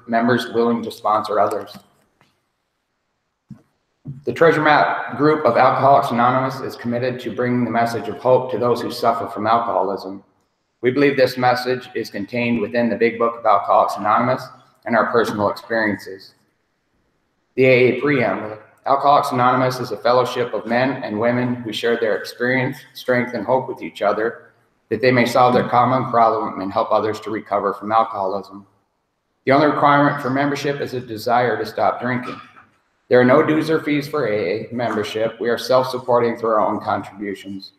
group members willing to sponsor others. The Treasure Map group of Alcoholics Anonymous is committed to bringing the message of hope to those who suffer from alcoholism. We believe this message is contained within the Big Book of Alcoholics Anonymous and our personal experiences. The AA Preamble. Alcoholics Anonymous is a fellowship of men and women who share their experience, strength, and hope with each other, that they may solve their common problem and help others to recover from alcoholism. The only requirement for membership is a desire to stop drinking. There are no dues or fees for AA membership. We are self-supporting through our own contributions.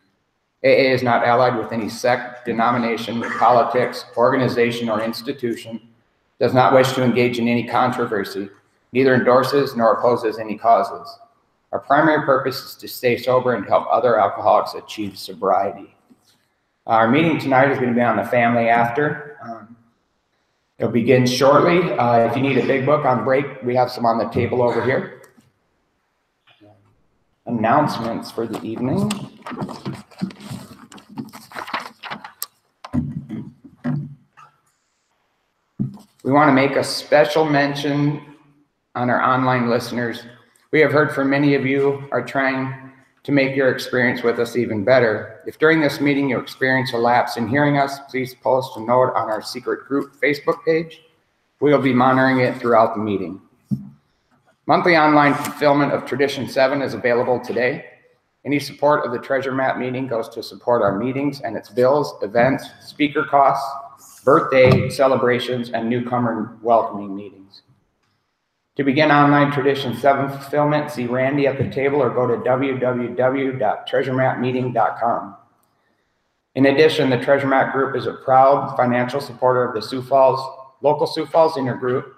AA is not allied with any sect, denomination, politics, organization, or institution, does not wish to engage in any controversy, neither endorses nor opposes any causes. Our primary purpose is to stay sober and help other alcoholics achieve sobriety. Our meeting tonight is going to be on the family after. It'll begin shortly. If you need a big book on break, we have some on the table over here. Announcements for the evening. We want to make a special mention on our online listeners. We have heard from many of you are trying to make your experience with us even better. If during this meeting you experience a lapse in hearing us, please post a note on our secret group Facebook page. We will be monitoring it throughout the meeting. Monthly online fulfillment of Tradition 7 is available today. Any support of the Treasure Map meeting goes to support our meetings and its bills, events, speaker costs, birthday celebrations, and newcomer welcoming meetings. To begin online Tradition 7 fulfillment, see Randy at the table or go to www.treasuremapmeeting.com. In addition, the Treasure Map group is a proud financial supporter of the Sioux Falls, local Sioux Falls intergroup,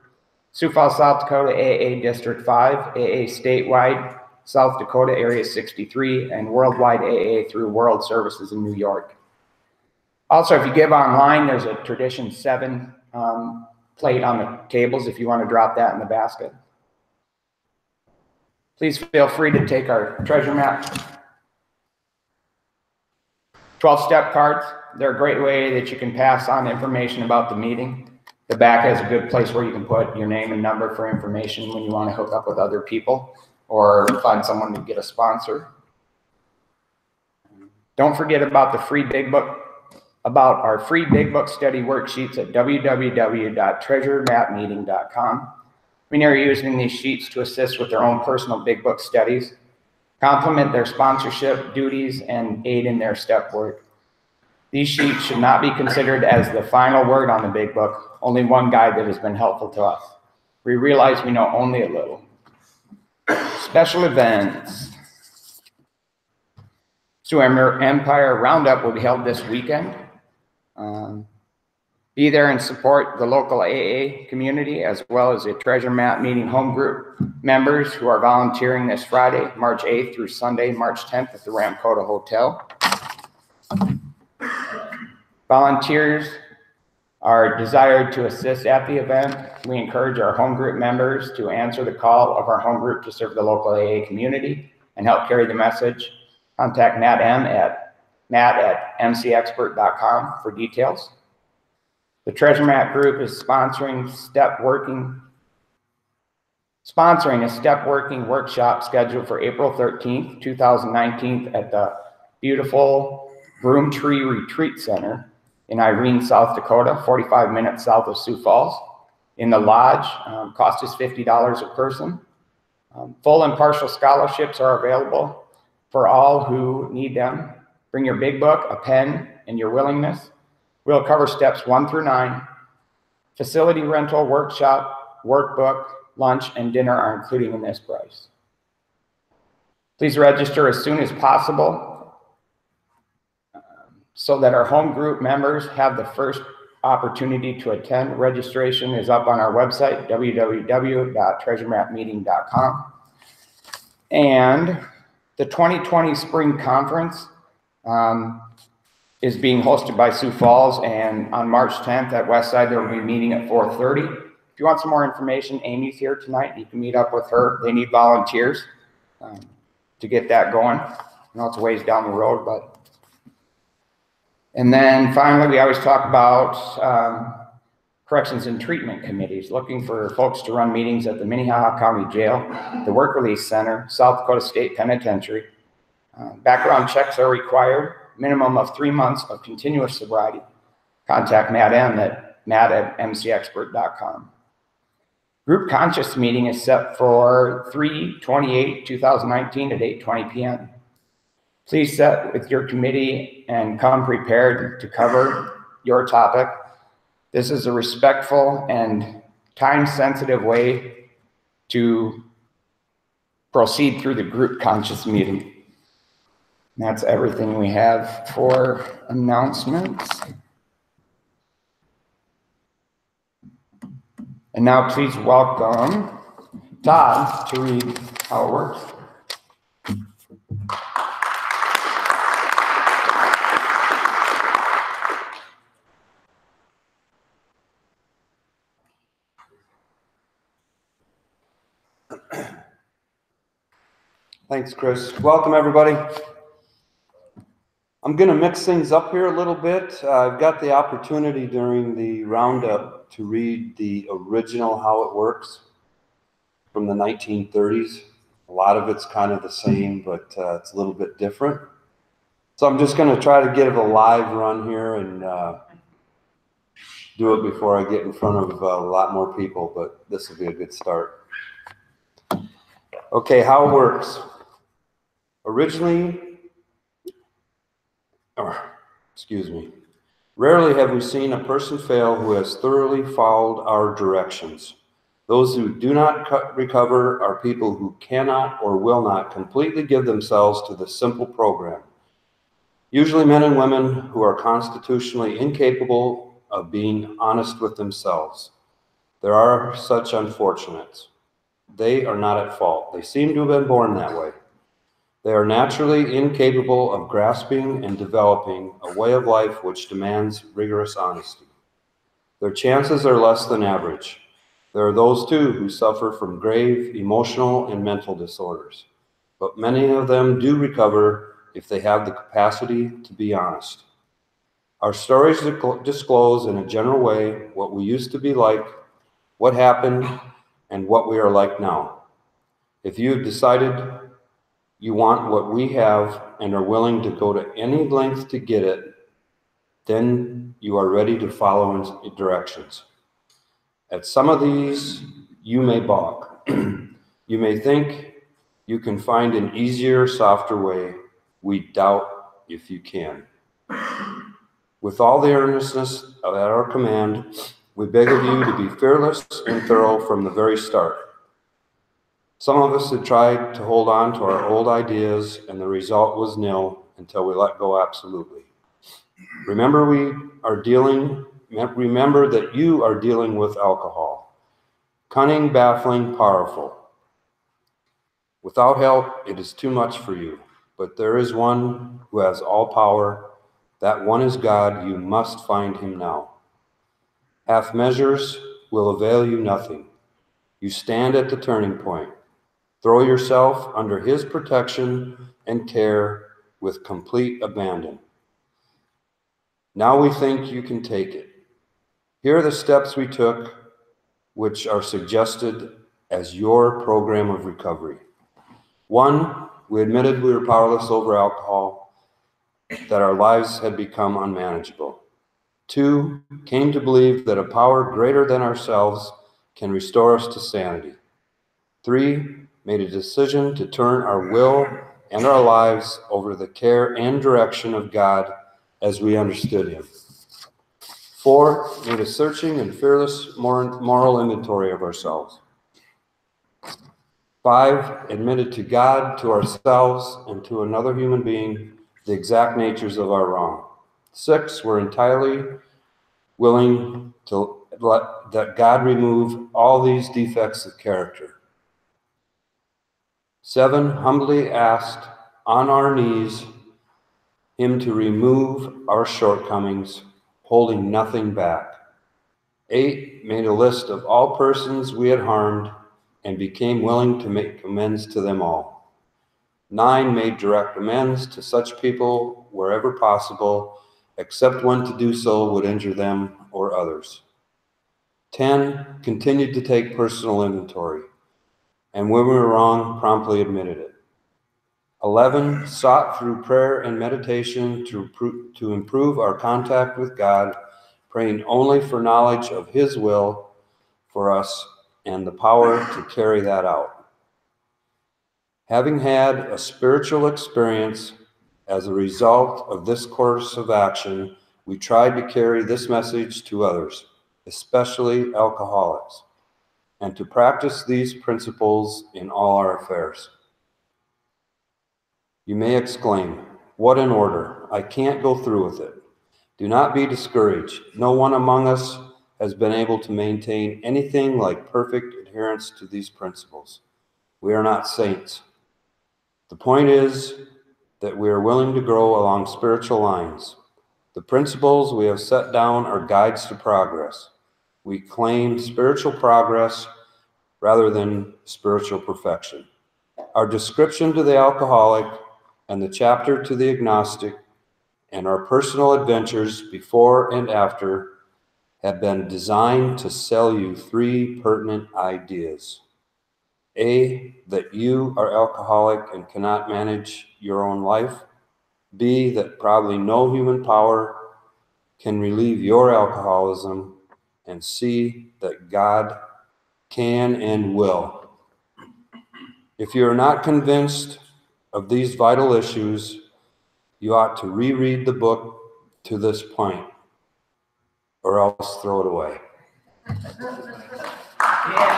Sioux Falls, South Dakota AA District 5, AA statewide, South Dakota Area 63, and worldwide AA through World Services in New York. Also, if you give online, there's a Tradition 7 plate on the tables if you want to drop that in the basket. Please feel free to take our Treasure Map 12-step cards. They're a great way that you can pass on information about the meeting. The back has a good place where you can put your name and number for information when you want to hook up with other people or find someone to get a sponsor. Don't forget about the free Big Book, about our free Big Book study worksheets at www.treasuremapmeeting.com. Many are using these sheets to assist with their own personal Big Book studies, complement their sponsorship duties, and aid in their step work. These sheets should not be considered as the final word on the Big Book, only one guide that has been helpful to us. We realize we know only a little. Special events. Sioux Empire Roundup will be held this weekend. Be there and support the local AA community as well as the Treasure Map Meeting home group members who are volunteering this Friday, March 8th through Sunday, March 10th at the Ramkota Hotel. Volunteers are desired to assist at the event. We encourage our home group members to answer the call of our home group to serve the local AA community and help carry the message. Contact Matt at mcexpert.com for details. The Treasure Map group is sponsoring a step working workshop scheduled for April 13th, 2019 at the beautiful Broom Tree Retreat Center in Irene, South Dakota, 45 minutes south of Sioux Falls. In the lodge, cost is $50 a person. Full and partial scholarships are available for all who need them. Bring your Big Book, a pen, and your willingness. We'll cover steps 1 through 9. Facility rental, workshop, workbook, lunch, and dinner are included in this price. Please register as soon as possible so that our home group members have the first opportunity to attend. Registration is up on our website, www.treasuremapmeeting.com. And the 2020 Spring Conference is being hosted by Sioux Falls, and on March 10th at Westside, there will be a meeting at 4:30. If you want some more information, Amy's here tonight. You can meet up with her. They need volunteers to get that going. I know it's a ways down the road, but. And then finally, we always talk about Corrections and treatment committees, looking for folks to run meetings at the Minnehaha County Jail, the Work Release Center, South Dakota State Penitentiary. Background checks are required, minimum of 3 months of continuous sobriety. Contact Matt at mcexpert.com. Group conscious meeting is set for 3/28/2019 at 8:20 p.m. Please set with your committee and come prepared to cover your topic. This is a respectful and time-sensitive way to proceed through the group conscious meeting. And that's everything we have for announcements. And now please welcome Todd to read how it works. Thanks, Chris. Welcome, everybody. I'm going to mix things up here a little bit. I've got the opportunity during the roundup to read the original How It Works from the 1930s. A lot of it's kind of the same, but it's a little bit different. So I'm just going to try to give a live run here and do it before I get in front of a lot more people, but this will be a good start. Okay, How It Works. Rarely have we seen a person fail who has thoroughly followed our directions. Those who do not recover are people who cannot or will not completely give themselves to the simple program. Usually men and women who are constitutionally incapable of being honest with themselves. There are such unfortunates. They are not at fault. They seem to have been born that way. They are naturally incapable of grasping and developing a way of life which demands rigorous honesty. Their chances are less than average. There are those, too, who suffer from grave emotional and mental disorders, but many of them do recover if they have the capacity to be honest. Our stories disclose in a general way what we used to be like, what happened, and what we are like now. If you have decided you want what we have and are willing to go to any length to get it, then you are ready to follow in directions. At some of these, you may balk. You may think you can find an easier, softer way. We doubt if you can. With all the earnestness at our command, we beg of you to be fearless and thorough from the very start. Some of us had tried to hold on to our old ideas, and the result was nil until we let go absolutely. Remember that you are dealing with alcohol. Cunning, baffling, powerful. Without help, it is too much for you. But there is one who has all power. That one is God. You must find him now. Half measures will avail you nothing. You stand at the turning point. Throw yourself under his protection and care with complete abandon. Now we think you can take it. Here are the steps we took, which are suggested as your program of recovery. 1, we admitted we were powerless over alcohol, that our lives had become unmanageable. 2, came to believe that a power greater than ourselves can restore us to sanity. 3, made a decision to turn our will and our lives over the care and direction of God as we understood him. 4, made a searching and fearless moral inventory of ourselves. 5, admitted to God, to ourselves, and to another human being the exact natures of our wrong. 6, were entirely willing to let that God remove all these defects of character. 7, humbly asked on our knees him to remove our shortcomings, holding nothing back. 8, made a list of all persons we had harmed and became willing to make amends to them all. 9, made direct amends to such people wherever possible, except when to do so would injure them or others. 10, continued to take personal inventory, and when we were wrong, promptly admitted it. 11, sought through prayer and meditation to improve our contact with God, praying only for knowledge of His will for us and the power to carry that out. Having had a spiritual experience as a result of this course of action, we tried to carry this message to others, especially alcoholics, and to practice these principles in all our affairs. You may exclaim, "What an order! I can't go through with it." Do not be discouraged. No one among us has been able to maintain anything like perfect adherence to these principles. We are not saints. The point is that we are willing to grow along spiritual lines. The principles we have set down are guides to progress. We claim spiritual progress rather than spiritual perfection. Our description to the alcoholic and the chapter to the agnostic and our personal adventures before and after have been designed to sell you 3 pertinent ideas. A, that you are alcoholic and cannot manage your own life. B, that probably no human power can relieve your alcoholism. And C, that God can and will. If you are not convinced of these vital issues, you ought to reread the book to this point, or else throw it away. Yeah,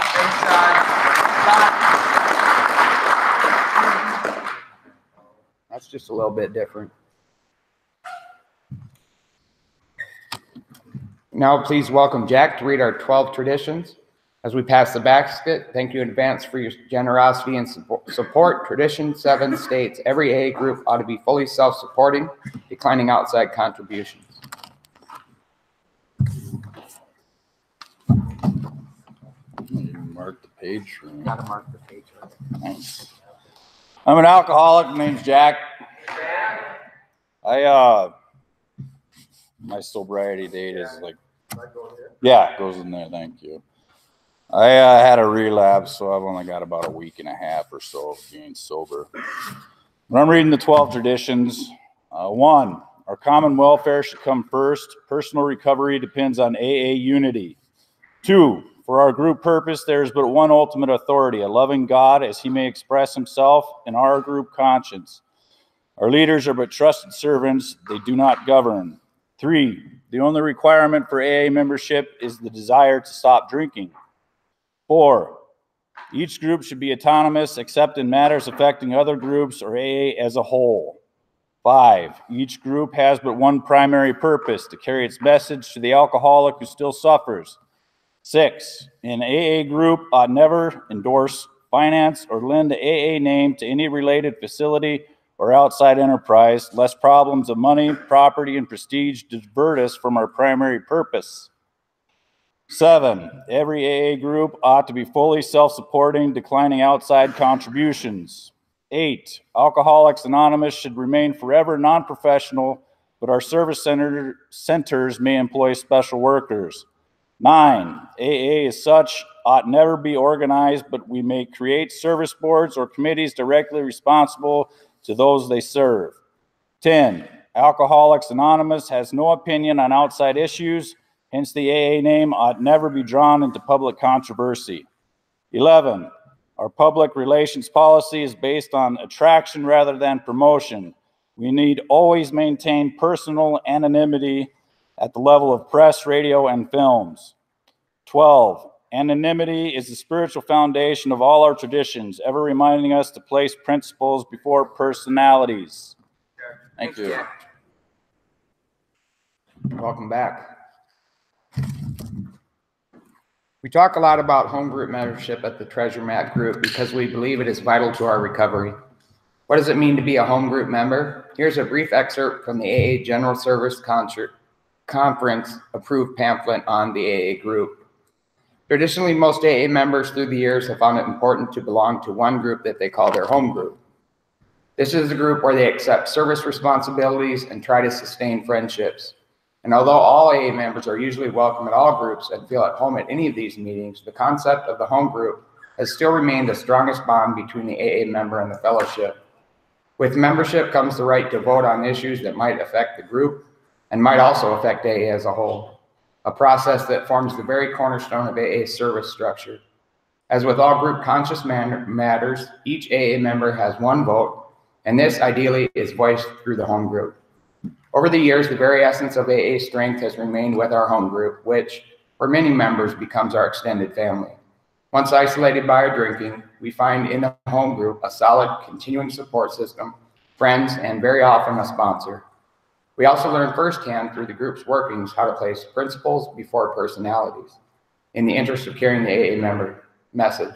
thanks, John. That's just a little bit different. Now, please welcome Jack to read our 12 traditions. As we pass the basket, thank you in advance for your generosity and support. Tradition 7 states every AA group ought to be fully self-supporting, declining outside contributions. Mark the page. Gotta mark the page. Nice. I'm an alcoholic. My name's Jack. My sobriety date is like, yeah, it goes in there. Thank you. I had a relapse, so I've only got about a week and a half or so of being sober. When I'm reading the 12 traditions, 1, our common welfare should come first. Personal recovery depends on AA unity. 2, for our group purpose, there is but one ultimate authority, a loving God as He may express Himself in our group conscience. Our leaders are but trusted servants, they do not govern. 3, the only requirement for AA membership is the desire to stop drinking. 4, each group should be autonomous except in matters affecting other groups or AA as a whole. 5, each group has but one primary purpose, to carry its message to the alcoholic who still suffers. 6, an AA group ought never endorse, finance, or lend the AA name to any related facility or outside enterprise, lest problems of money, property, and prestige divert us from our primary purpose. 7, every AA group ought to be fully self-supporting, declining outside contributions. 8, Alcoholics Anonymous should remain forever non-professional, but our service centers may employ special workers. 9, AA as such ought never be organized, but we may create service boards or committees directly responsible to those they serve. 10, Alcoholics Anonymous has no opinion on outside issues, hence the AA name ought never be drawn into public controversy. 11, our public relations policy is based on attraction rather than promotion. We need always maintain personal anonymity at the level of press, radio, and films. 12, anonymity is the spiritual foundation of all our traditions, ever reminding us to place principles before personalities. Thank you. Welcome back. We talk a lot about home group membership at the Treasure Map group because we believe it is vital to our recovery. What does it mean to be a home group member? Here's a brief excerpt from the AA General Service Conference approved pamphlet on the AA group. Traditionally, most AA members through the years have found it important to belong to one group that they call their home group. This is a group where they accept service responsibilities and try to sustain friendships. And although all AA members are usually welcome at all groups and feel at home at any of these meetings, the concept of the home group has still remained the strongest bond between the AA member and the fellowship. With membership comes the right to vote on issues that might affect the group and might also affect AA as a whole, a process that forms the very cornerstone of AA's service structure. As with all group conscious matters, each AA member has one vote, and this ideally is voiced through the home group. Over the years, the very essence of AA strength has remained with our home group, which, for many members, becomes our extended family. Once isolated by our drinking, we find in the home group a solid, continuing support system, friends, and very often a sponsor. We also learn firsthand through the group's workings how to place principles before personalities in the interest of carrying the AA member message.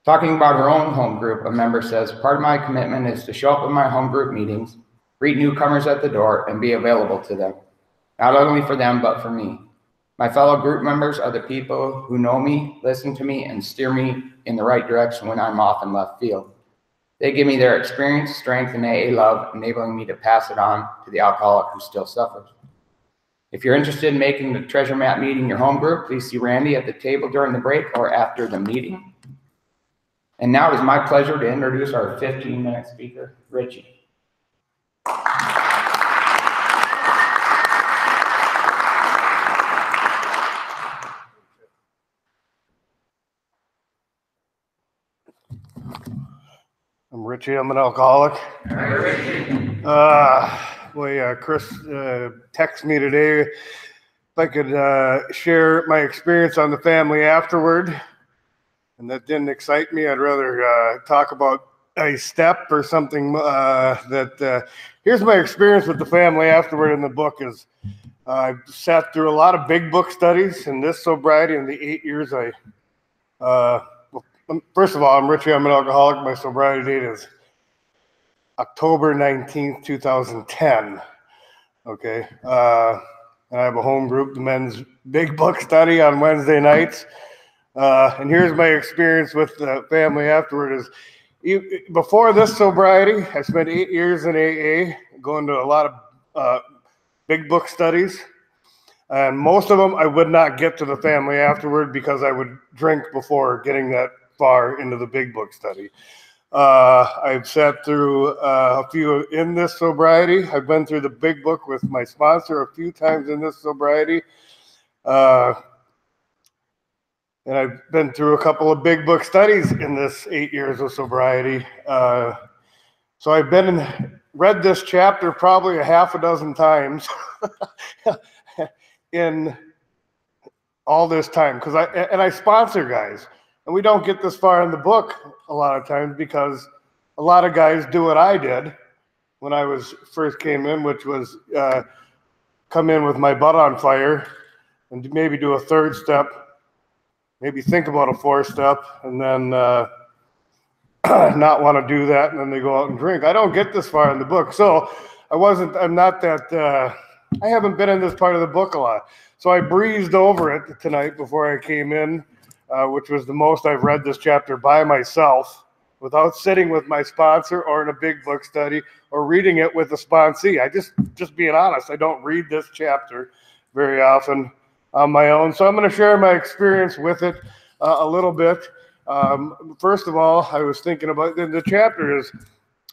Talking about her own home group, a member says, "Part of my commitment is to show up at my home group meetings, greet newcomers at the door, and be available to them. Not only for them, but for me. My fellow group members are the people who know me, listen to me, and steer me in the right direction when I'm off in left field. They give me their experience, strength, and AA love, enabling me to pass it on to the alcoholic who still suffers." If you're interested in making the Treasure Map meeting your home group, please see Randy at the table during the break or after the meeting. And now it is my pleasure to introduce our 15-minute speaker, Richie. I'm Richie. I'm an alcoholic. Chris texted me today if I could share my experience on the family afterward, and that didn't excite me. I'd rather talk about a step or something here's my experience with the family afterward in the book is I've sat through a lot of big book studies in this sobriety in the 8 years first of all, I'm Richie. I'm an alcoholic. My sobriety date is October 19th, 2010. Okay. And I have a home group, the men's big book study on Wednesday nights. And here's my experience with the family afterward is before this sobriety, I spent 8 years in AA, going to a lot of big book studies. And most of them, I would not get to the family afterward because I would drink before getting that far into the big book study. I've sat through a few in this sobriety. I've been through the big book with my sponsor a few times in this sobriety. And I've been through a couple of big book studies in this 8 years of sobriety. So I've read this chapter probably a half a dozen times in all this time. I sponsor guys. And we don't get this far in the book a lot of times because a lot of guys do what I did when I first came in, which was come in with my butt on fire and maybe do a third step, maybe think about a fourth step, and then not want to do that, and then they go out and drink. I don't get this far in the book. So I haven't been in this part of the book a lot. So I breezed over it tonight before I came in. Which was the most I've read this chapter by myself without sitting with my sponsor or in a big book study or reading it with a sponsee. I just being honest, I don't read this chapter very often on my own. So I'm going to share my experience with it a little bit. First of all, I was thinking about the chapter is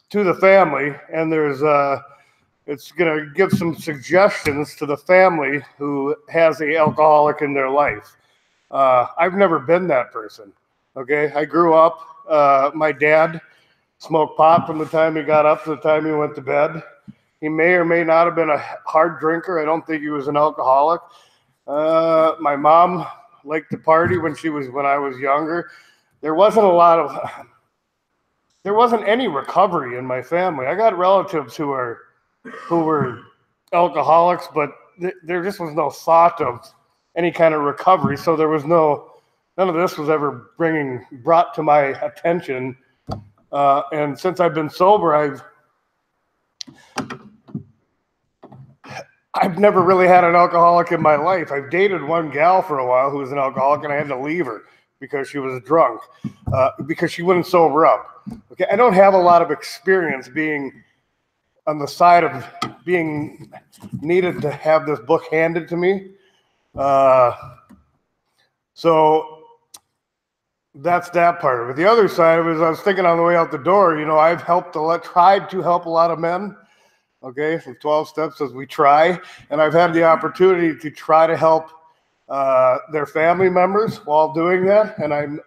to the family, and it's going to give some suggestions to the family who has an alcoholic in their life. I've never been that person. Okay. I grew up, my dad smoked pot from the time he got up to the time he went to bed. He may or may not have been a hard drinker. I don't think he was an alcoholic. My mom liked to party when I was younger. There wasn't any recovery in my family. I got relatives who were alcoholics, but there just was no thought of any kind of recovery. So there was none of this was ever brought to my attention. And since I've been sober, I've never really had an alcoholic in my life. I've dated one gal for a while who was an alcoholic, and I had to leave her because she was drunk, because she wouldn't sober up. Okay, I don't have a lot of experience being on the side of being needed to have this book handed to me. So that's that part of it. The other side of it is I was thinking on the way out the door, you know, I've tried to help a lot of men, okay, from 12 steps as we try. And I've had the opportunity to try to help their family members while doing that. And I'm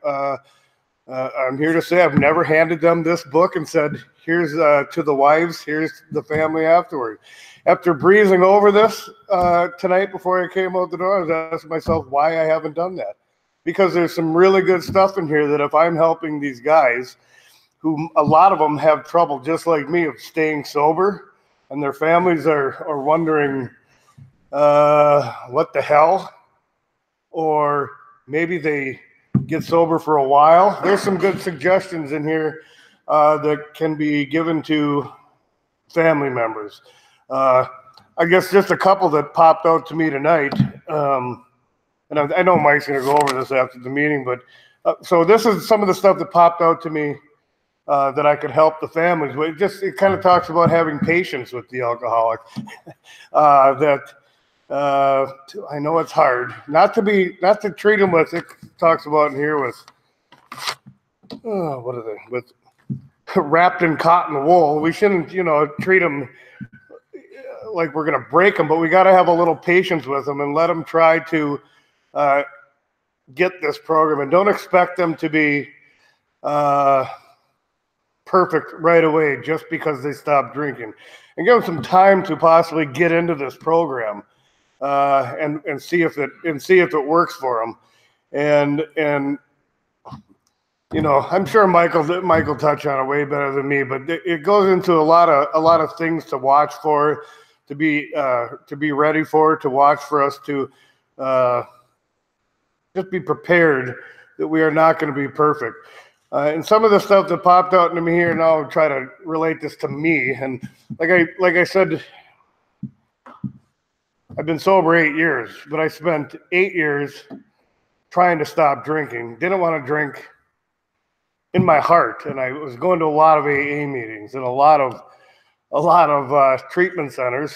here to say I've never handed them this book and said, here's to the wives, here's the family afterward. After breezing over this tonight before I came out the door, I was asking myself why I haven't done that. Because there's some really good stuff in here that if I'm helping these guys, who a lot of them have trouble, just like me, of staying sober, and their families are wondering, what the hell? Or maybe they get sober for a while. There's some good suggestions in here that can be given to family members. I guess just a couple that popped out to me tonight. And I know Mike's going to go over this after the meeting, but so this is some of the stuff that popped out to me that I could help the families with. It kind of talks about having patience with the alcoholic. I know it's hard not to treat them with. It talks about in here with what are they with wrapped in cotton wool. We shouldn't, treat them like we're going to break them, but we got to have a little patience with them and let them try to get this program, and don't expect them to be perfect right away just because they stop drinking, and give them some time to possibly get into this program and see if it works for them. And I'm sure Michael touched on it way better than me, but it goes into a lot of things to watch for, to be ready for, to watch for us to just be prepared that we are not going to be perfect. And some of the stuff that popped out into me here, now I'll try to relate this to me. And like I said, I've been sober 8 years, but I spent 8 years trying to stop drinking. Didn't want to drink in my heart, and I was going to a lot of AA meetings and a lot of treatment centers.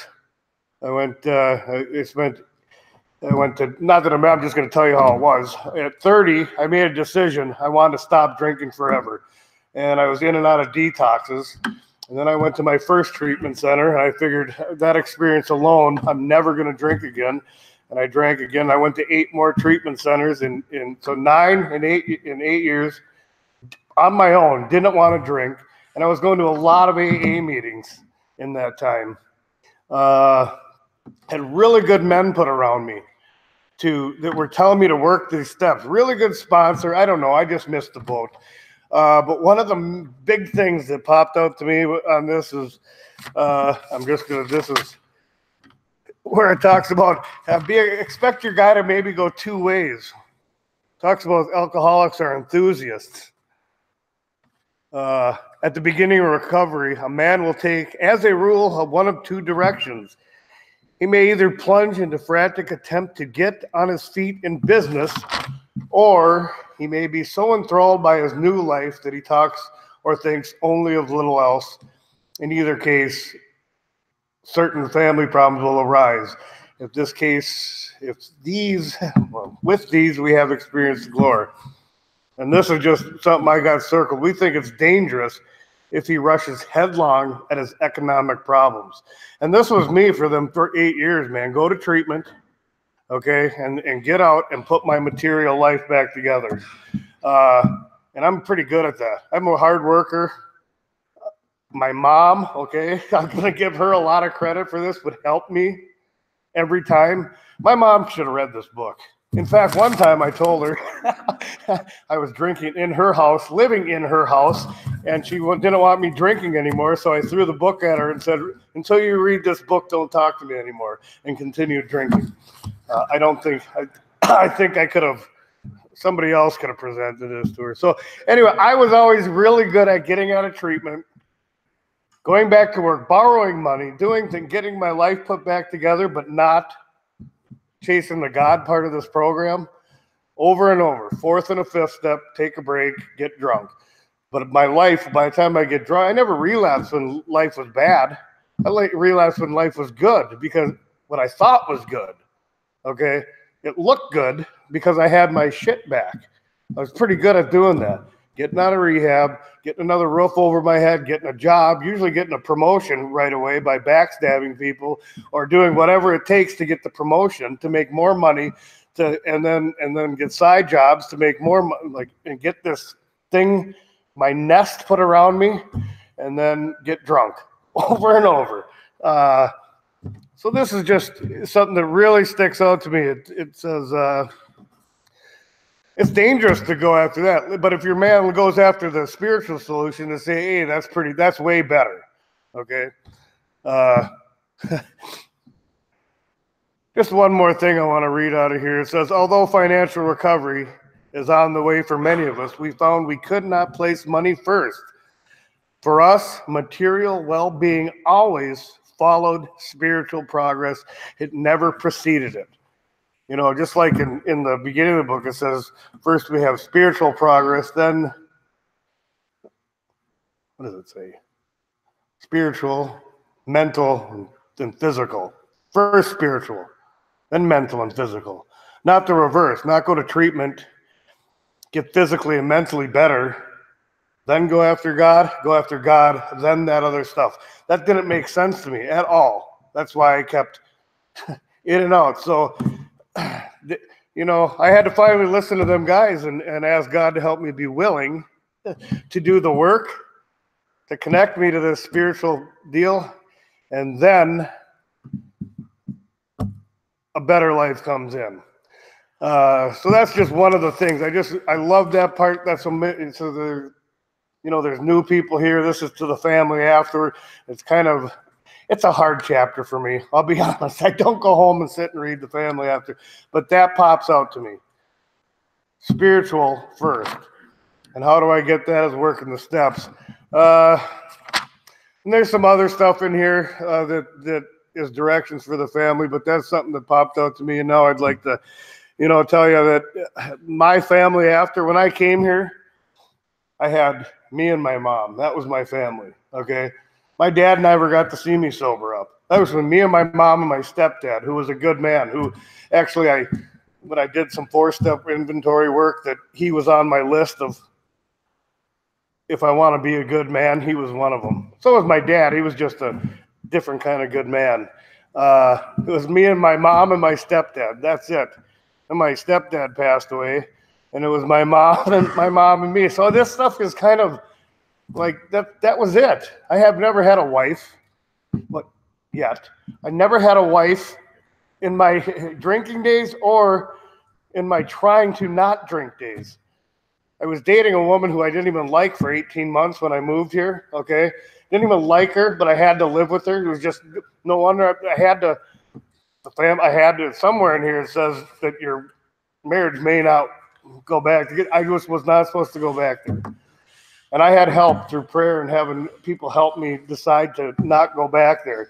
I went to, not that I'm just going to tell you how it was. At 30, I made a decision. I wanted to stop drinking forever. And I was in and out of detoxes. And then I went to my first treatment center. And I figured that experience alone, I'm never going to drink again. And I drank again. I went to 8 more treatment centers. So 9 and 8 years on my own. Didn't want to drink. And I was going to a lot of AA meetings in that time. Had really good men put around me that were telling me to work these steps. Really good sponsor. I don't know. I just missed the boat. But one of the big things that popped out to me on this is, this is where it talks about expect your guy to maybe go 2 ways. Talks about alcoholics are enthusiasts. At the beginning of recovery, a man will take, as a rule, one of 2 directions. He may either plunge into frantic attempt to get on his feet in business, or he may be so enthralled by his new life that he talks or thinks only of little else. In either case, certain family problems will arise. With these, we have experienced glory. And this is just something I got circled. We think it's dangerous if he rushes headlong at his economic problems. And this was me for 8 years, man. Go to treatment, okay, and get out and put my material life back together. And I'm pretty good at that. I'm a hard worker. My mom, okay, I'm going to give her a lot of credit for this, would help me every time. My mom should have read this book. In fact, one time I told her I was drinking in her house, living in her house, and she didn't want me drinking anymore. So I threw the book at her and said, until you read this book, don't talk to me anymore, and continued drinking. I think somebody else could have presented this to her. So anyway, I was always really good at getting out of treatment, going back to work, borrowing money, getting my life put back together, but not chasing the God part of this program over and over. 4th and a 5th step, take a break, get drunk. But my life, by the time I get drunk, I never relapsed when life was bad. relapsed when life was good because what I thought was good, okay, it looked good because I had my shit back. I was pretty good at doing that. Getting out of rehab, getting another roof over my head, getting a job, usually getting a promotion right away by backstabbing people or doing whatever it takes to get the promotion to make more money and then get side jobs to make more money, and get this thing, my nest put around me, and then get drunk over and over. So this is just something that really sticks out to me. It says, it's dangerous to go after that, but if your man goes after the spiritual solution and say, hey, that's way better, okay? Just one more thing I want to read out of here. It says, although financial recovery is on the way for many of us, we found we could not place money first. For us, material well-being always followed spiritual progress. It never preceded it. You know, just like in the beginning of the book, it says, first we have spiritual progress, then, what does it say? Spiritual, mental, and physical. First spiritual, then mental and physical. Not the reverse, not go to treatment, get physically and mentally better, then go after God, then that other stuff. That didn't make sense to me at all. That's why I kept in and out. So, you know, I had to finally listen to them guys and ask God to help me be willing to do the work, to connect me to this spiritual deal, and then a better life comes in. So that's just one of the things. I love that part. That's so there's new people here. This is to the family afterward. It's a hard chapter for me. I'll be honest. I don't go home and sit and read the family after, but that pops out to me. Spiritual first. And how do I get that is working the steps. And there's some other stuff in here that is directions for the family, but that's something that popped out to me. And now I'd like to, tell you that my family when I came here, I had me and my mom. That was my family, okay? My dad never got to see me sober up. That was when me and my mom and my stepdad, who was a good man, who actually when I did some 4-step inventory work, that he was on my list of if I want to be a good man, he was one of them. So was my dad. He was just a different kind of good man. It was me and my mom and my stepdad. That's it. And my stepdad passed away, and it was my mom and me. So this stuff is kind of like that was it. I have never had a wife, but yet. I never had a wife in my drinking days or in my trying to not drink days. I was dating a woman who I didn't even like for 18 months when I moved here, okay? Didn't even like her, but I had to live with her. It was just no wonder I had to, somewhere in here it says that your marriage may not go back. I just was not supposed to go back there. And I had help through prayer and having people help me decide to not go back there.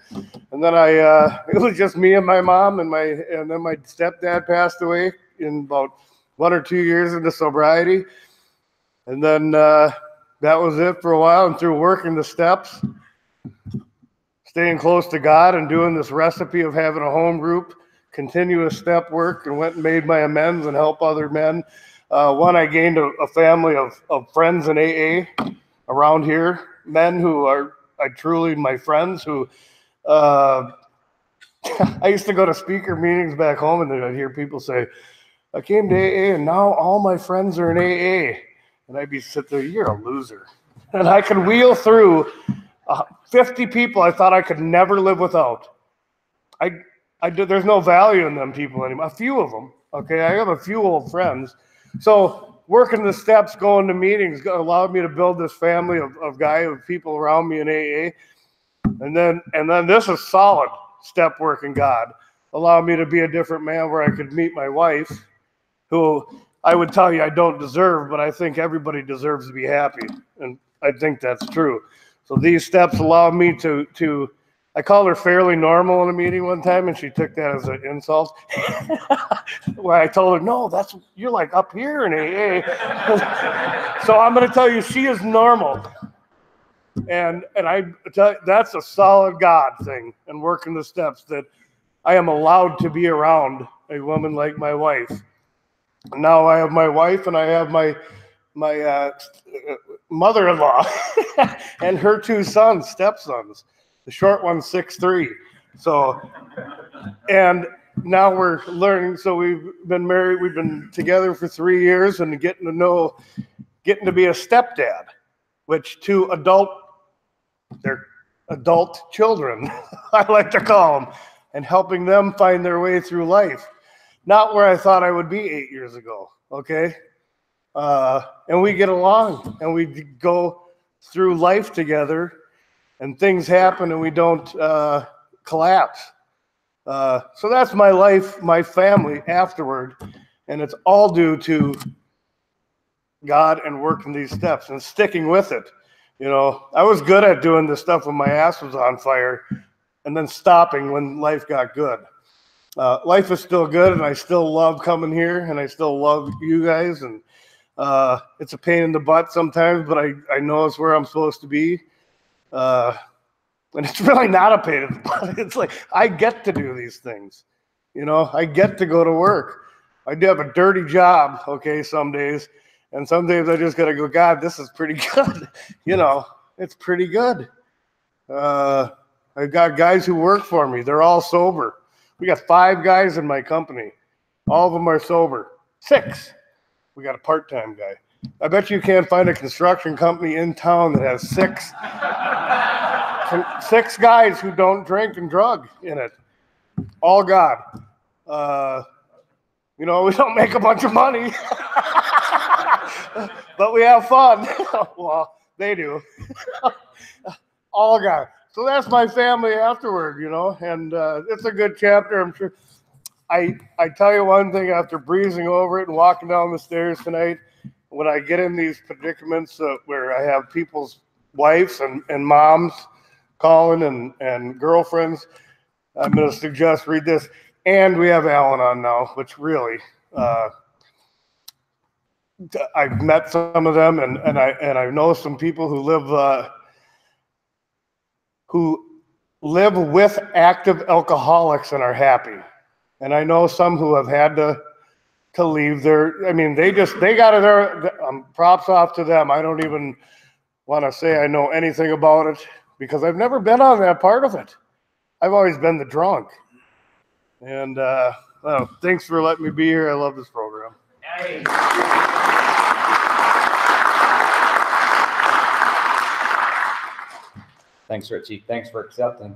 And then it was just me and my mom, and then my stepdad passed away in about 1 or 2 years into sobriety. And then that was it for a while. And through working the steps, staying close to God and doing this recipe of having a home group, continuous step work, and went and made my amends and help other men. I gained a family of friends in AA around here, men who are truly my friends who I used to go to speaker meetings back home, and then I'd hear people say, I came to AA and now all my friends are in AA. And I'd be sitting there, you're a loser. And I could wheel through 50 people I thought I could never live without. There's no value in them people anymore. A few of them, okay? I have a few old friends. So working the steps, going to meetings allowed me to build this family of people around me in AA. And then this is solid step work in God. Allowed me to be a different man where I could meet my wife, who I would tell you I don't deserve, but I think everybody deserves to be happy. And I think that's true. So these steps allow me to I called her fairly normal in a meeting one time, and she took that as an insult. Where I told her, no, you're like up here in AA. So I'm going to tell you, she is normal. And I tell you, that's a solid God thing, and working the steps that I am allowed to be around a woman like my wife. And now I have my wife, and I have my mother-in-law and her two sons, stepsons. The short one's 6'3". So, and now we're learning. So we've been married. We've been together for 3 years, and getting to be a stepdad, which they're adult children, I like to call them, and helping them find their way through life. Not where I thought I would be 8 years ago. Okay. And we get along, and we go through life together, and things happen, and we don't collapse. So that's my life, my family afterward, and it's all due to God and working these steps and sticking with it. You know, I was good at doing this stuff when my ass was on fire, and then stopping when life got good. Life is still good, and I still love coming here, and I still love you guys, and it's a pain in the butt sometimes, but I know it's where I'm supposed to be. And it's really not a pain in the butt. It's like, I get to do these things. You know, I get to go to work. I do have a dirty job, okay, some days. And some days I just got to go, God, this is pretty good. You know, it's pretty good. I've got guys who work for me. They're all sober. We got 5 guys in my company. All of them are sober. 6. We got a part-time guy. I bet you can't find a construction company in town that has 6 guys who don't drink and drug in it. All God. You know, we don't make a bunch of money, but we have fun. Well, they do. All God. So that's my family afterward, you know, and it's a good chapter. I'm sure. I tell you one thing, after breezing over it and walking down the stairs tonight, when I get in these predicaments where I have people's wives and moms calling and girlfriends, I'm going to suggest read this. And we have Alan on now, which really, I've met some of them, and I know some people who live with active alcoholics and are happy. And I know some who have had to leave their, I mean, they got it. Props off to them. I don't even want to say I know anything about it because I've never been on that part of it. I've always been the drunk. And well, thanks for letting me be here. I love this program. Hey. Thanks, Richie. Thanks for accepting.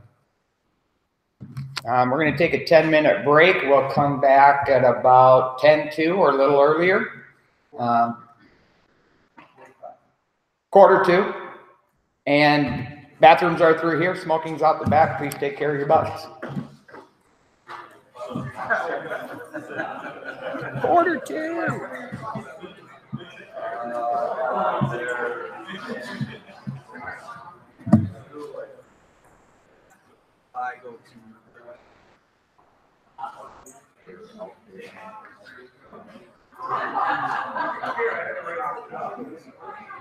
We're going to take a 10-minute break. We'll come back at about 10:02 or a little earlier. 1:45. And bathrooms are through here. Smoking's out the back. Please take care of your butts. 1:45. I go to.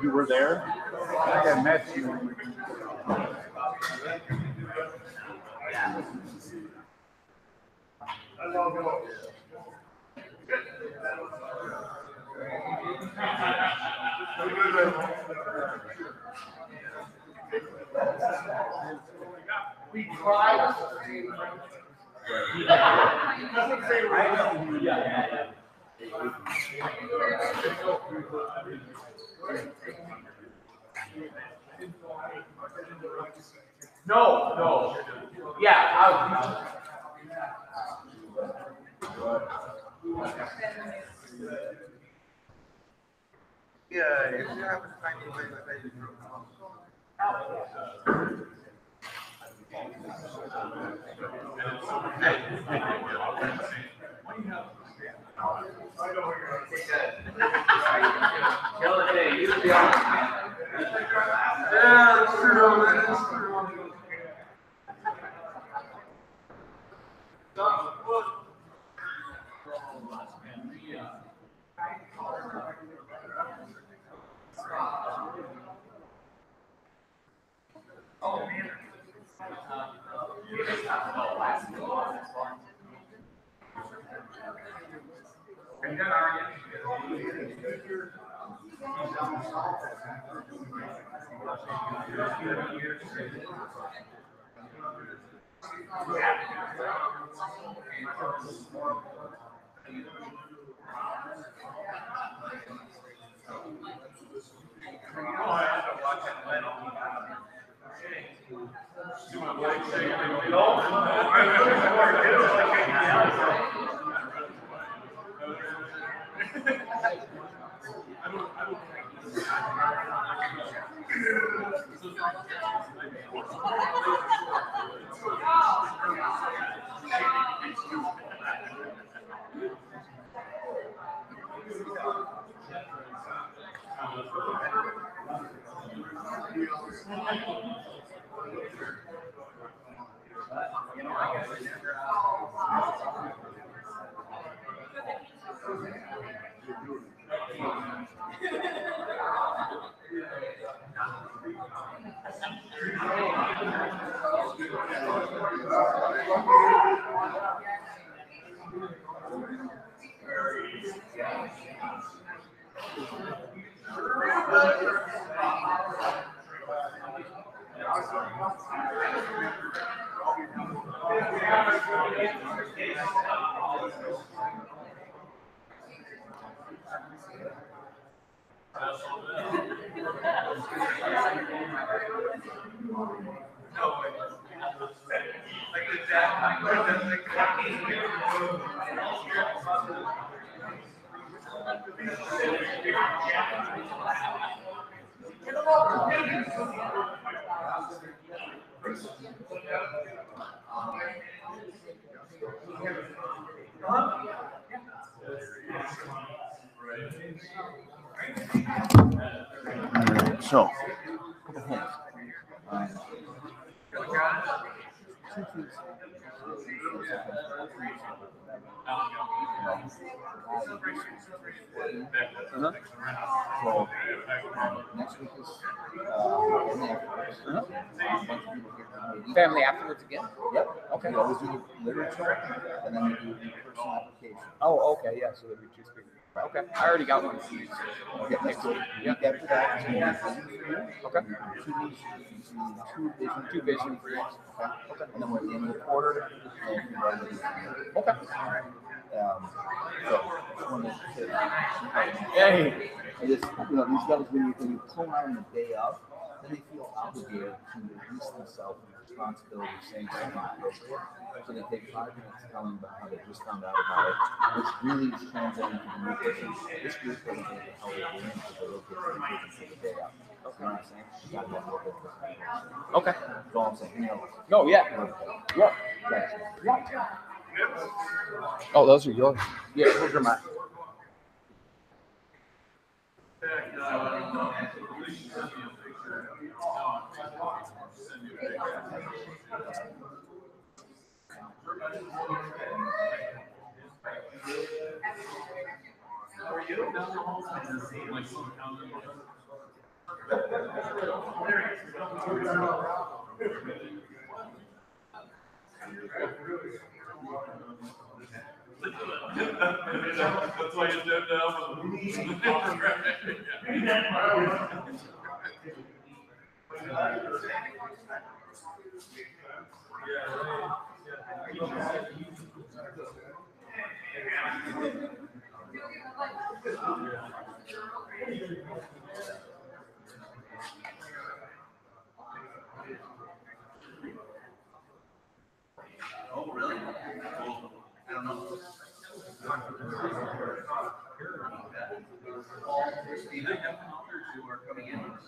You were there? I think I met you. We tried. No. Yeah, yeah, if you happen to find anybody that you kill the day. You be honest. Yeah, that's true, man. That's true. So, next week is Family afterwards again? Yep. Okay. We always do the literature, and then we do the personal application. Oh, okay, yeah, so there'll be 2 speakers. Okay, I already got one. Okay, next week. Yeah. After that, it's going to be vision for you. Okay. 2 weeks, two vision. 2 vision for you. Okay. Okay. And then we're at the end of the quarter, we'll be ready to do it. Okay. So, just wanted to Hey. I just, these guys, when you pull on the day up, then they feel obligated to release themselves from the responsibility of saying something appropriate. So they take 5 minutes telling about how they just found out about it, which really is translating to the new person. This group doesn't know how they're doing because they're looking for the day up. You know what I'm saying? You got that little bit of Okay. That's all I'm saying. Oh, yeah. Yeah. Oh, those are yours. Yeah, those are mine. That's why you stepped down. Oh, really? I don't know. Steve, I have an authors who are coming in with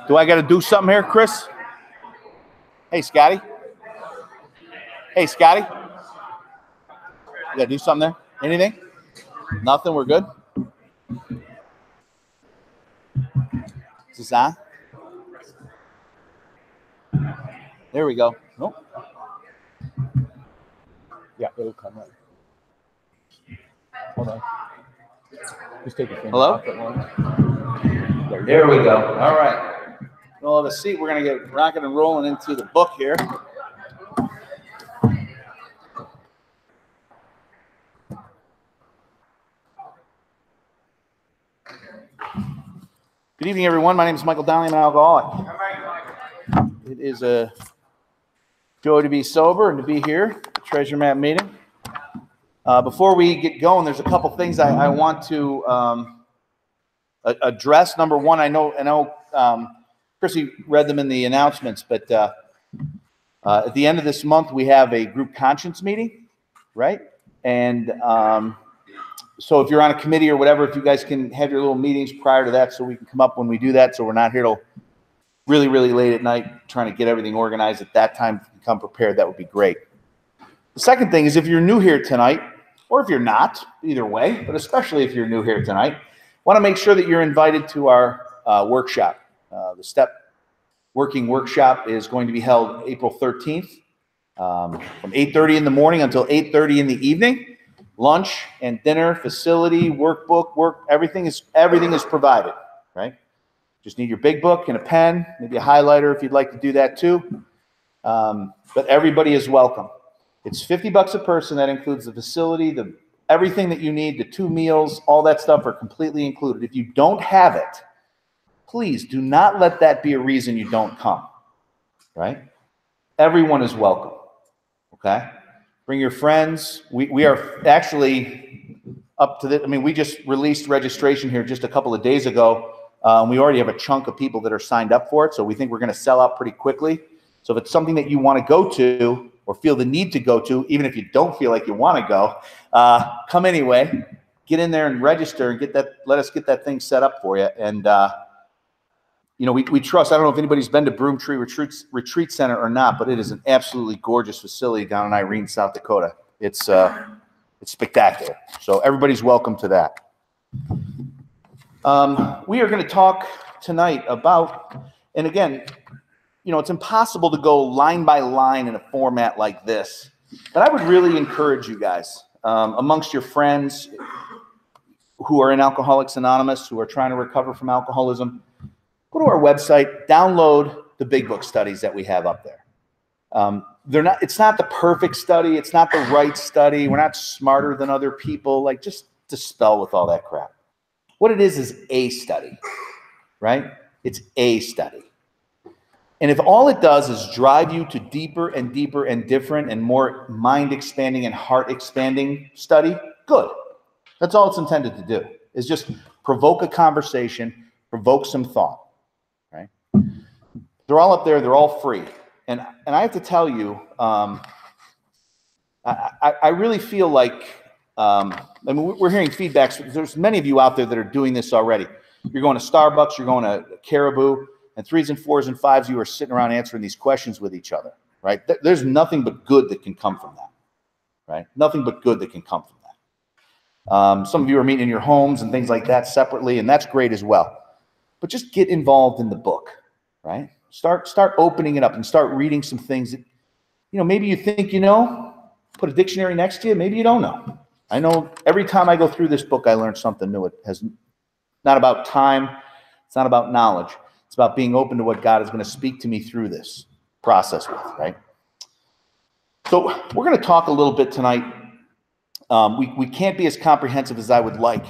Do I got to do something here, Chris? Hey, Scotty. Hey, Scotty. You got to do something there? Anything? Nothing? We're good? Is this on? There we go. Nope. Yeah, it'll come right. Hold on. Just take your finger. Hello? There we go. All right. Well, have a seat. We're going to get rocking and rolling into the book here. Good evening, everyone. My name is Michael Donnelly. I'm an alcoholic. It is a joy to be sober and to be here at the Treasure Map meeting. Before we get going, there's a couple things I want to address. Number one, I know Chrissy read them in the announcements, but at the end of this month, we have a group conscience meeting, right? And so if you're on a committee or whatever, if you guys can have your little meetings prior to that so we can come up when we do that, so we're not here till really, really late at night trying to get everything organized at that time, come prepared, that would be great. The second thing is if you're new here tonight, or if you're not, either way, but especially if you're new here tonight, want to make sure that you're invited to our workshop. The STEP working workshop is going to be held April 13th from 8:30 in the morning until 8:30 in the evening. Lunch and dinner, facility, workbook, everything is provided, right? Just need your big book and a pen, maybe a highlighter if you'd like to do that too. But everybody is welcome. It's $50 a person. That includes the facility, everything that you need, the 2 meals, all that stuff are completely included. If you don't have it, please do not let that be a reason you don't come, right? Everyone is welcome, okay? Bring your friends. We are actually up to I mean, we just released registration here just a couple of days ago. We already have a chunk of people that are signed up for it, so we think we're going to sell out pretty quickly. So if it's something that you want to go to or feel the need to go to, even if you don't feel like you want to go, come anyway. Get in there and register and let us get that thing set up for you. And you know, we trust. I don't know if anybody's been to Broomtree Retreat Center or not, but it is an absolutely gorgeous facility down in Irene, South Dakota. It's spectacular. So everybody's welcome to that. We are going to talk tonight about, and again, you know, it's impossible to go line by line in a format like this, but I would really encourage you guys, amongst your friends who are in Alcoholics Anonymous, who are trying to recover from alcoholism, go to our website, download the big book studies that we have up there. It's not the perfect study. It's not the right study. We're not smarter than other people. Like, just dispel with all that crap. What it is a study, right? It's a study. And if all it does is drive you to deeper and deeper and different and more mind-expanding and heart-expanding study, good. That's all it's intended to do, is just provoke a conversation, provoke some thought, right? They're all up there. They're all free. And I have to tell you, I really feel like, I mean, we're hearing feedbacks. There's many of you out there that are doing this already. You're going to Starbucks, you're going to Caribou, and 3s and 4s and 5s, you are sitting around answering these questions with each other, right? There's nothing but good that can come from that, right? Nothing but good that can come from that. Some of you are meeting in your homes and things like that separately, and that's great as well. But just get involved in the book, right? Start opening it up and start reading some things that, you know, maybe you think you know, put a dictionary next to you, maybe you don't know. I know every time I go through this book, I learn something new. It has not about time. It's not about knowledge. It's about being open to what God is going to speak to me through this process with, right? So we're going to talk a little bit tonight. We can't be as comprehensive as I would like,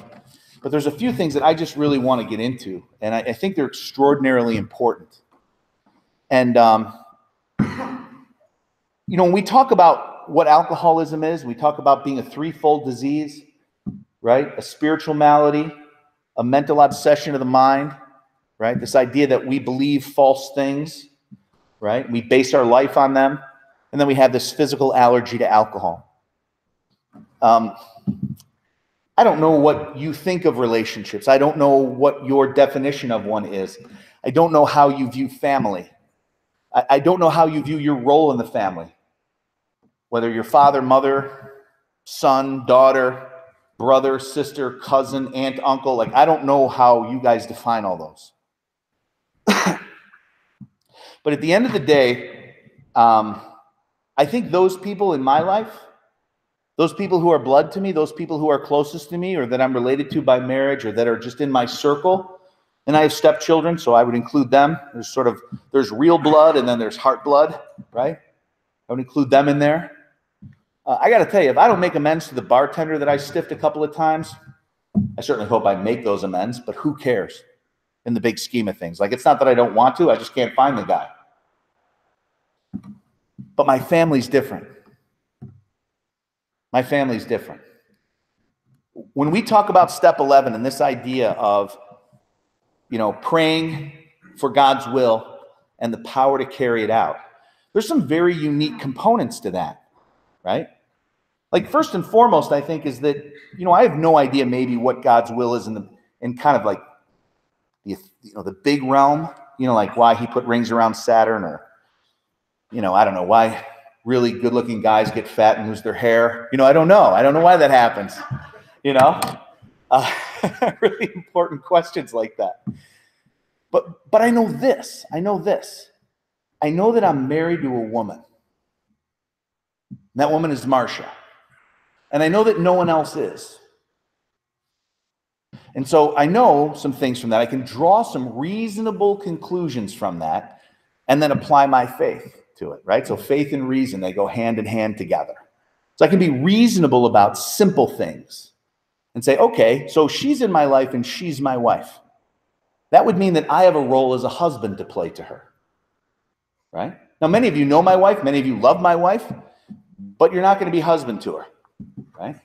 but there's a few things that I just really want to get into, and I think they're extraordinarily important. And, you know, when we talk about what alcoholism is, we talk about being a threefold disease, right? A spiritual malady, a mental obsession of the mind, right? This idea that we believe false things, right? We base our life on them. And then we have this physical allergy to alcohol. I don't know what you think of relationships. I don't know what your definition of one is. I don't know how you view family. I don't know how you view your role in the family. Whether you're father, mother, son, daughter, brother, sister, cousin, aunt, uncle. Like, I don't know how you guys define all those. But at the end of the day, I think those people in my life, those people who are blood to me, those people who are closest to me or that I'm related to by marriage or that are just in my circle, and I have stepchildren, so I would include them. There's real blood and then there's heart blood, right? I would include them in there. I got to tell you, if I don't make amends to the bartender that I stiffed a couple of times, I certainly hope I make those amends, but who cares in the big scheme of things? Like, it's not that I don't want to, I just can't find the guy. But my family's different. My family's different. When we talk about step 11 and this idea of, you know, praying for God's will and the power to carry it out, there's some very unique components to that, right? Like, first and foremost, I think, is that, you know, I have no idea maybe what God's will is in kind of like the big realm, you know, like why he put rings around Saturn, or, you know, I don't know why really good-looking guys get fat and lose their hair. You know, I don't know why that happens, you know, really important questions like that. But I know this. I know this. I know that I'm married to a woman. And that woman is Marcia. And I know that no one else is. And so I know some things from that. I can draw some reasonable conclusions from that and then apply my faith to it, right? So faith and reason, they go hand in hand together. So I can be reasonable about simple things and say, okay, so she's in my life and she's my wife. That would mean that I have a role as a husband to play to her, right? Now, many of you know my wife. Many of you love my wife, but you're not going to be husband to her, right?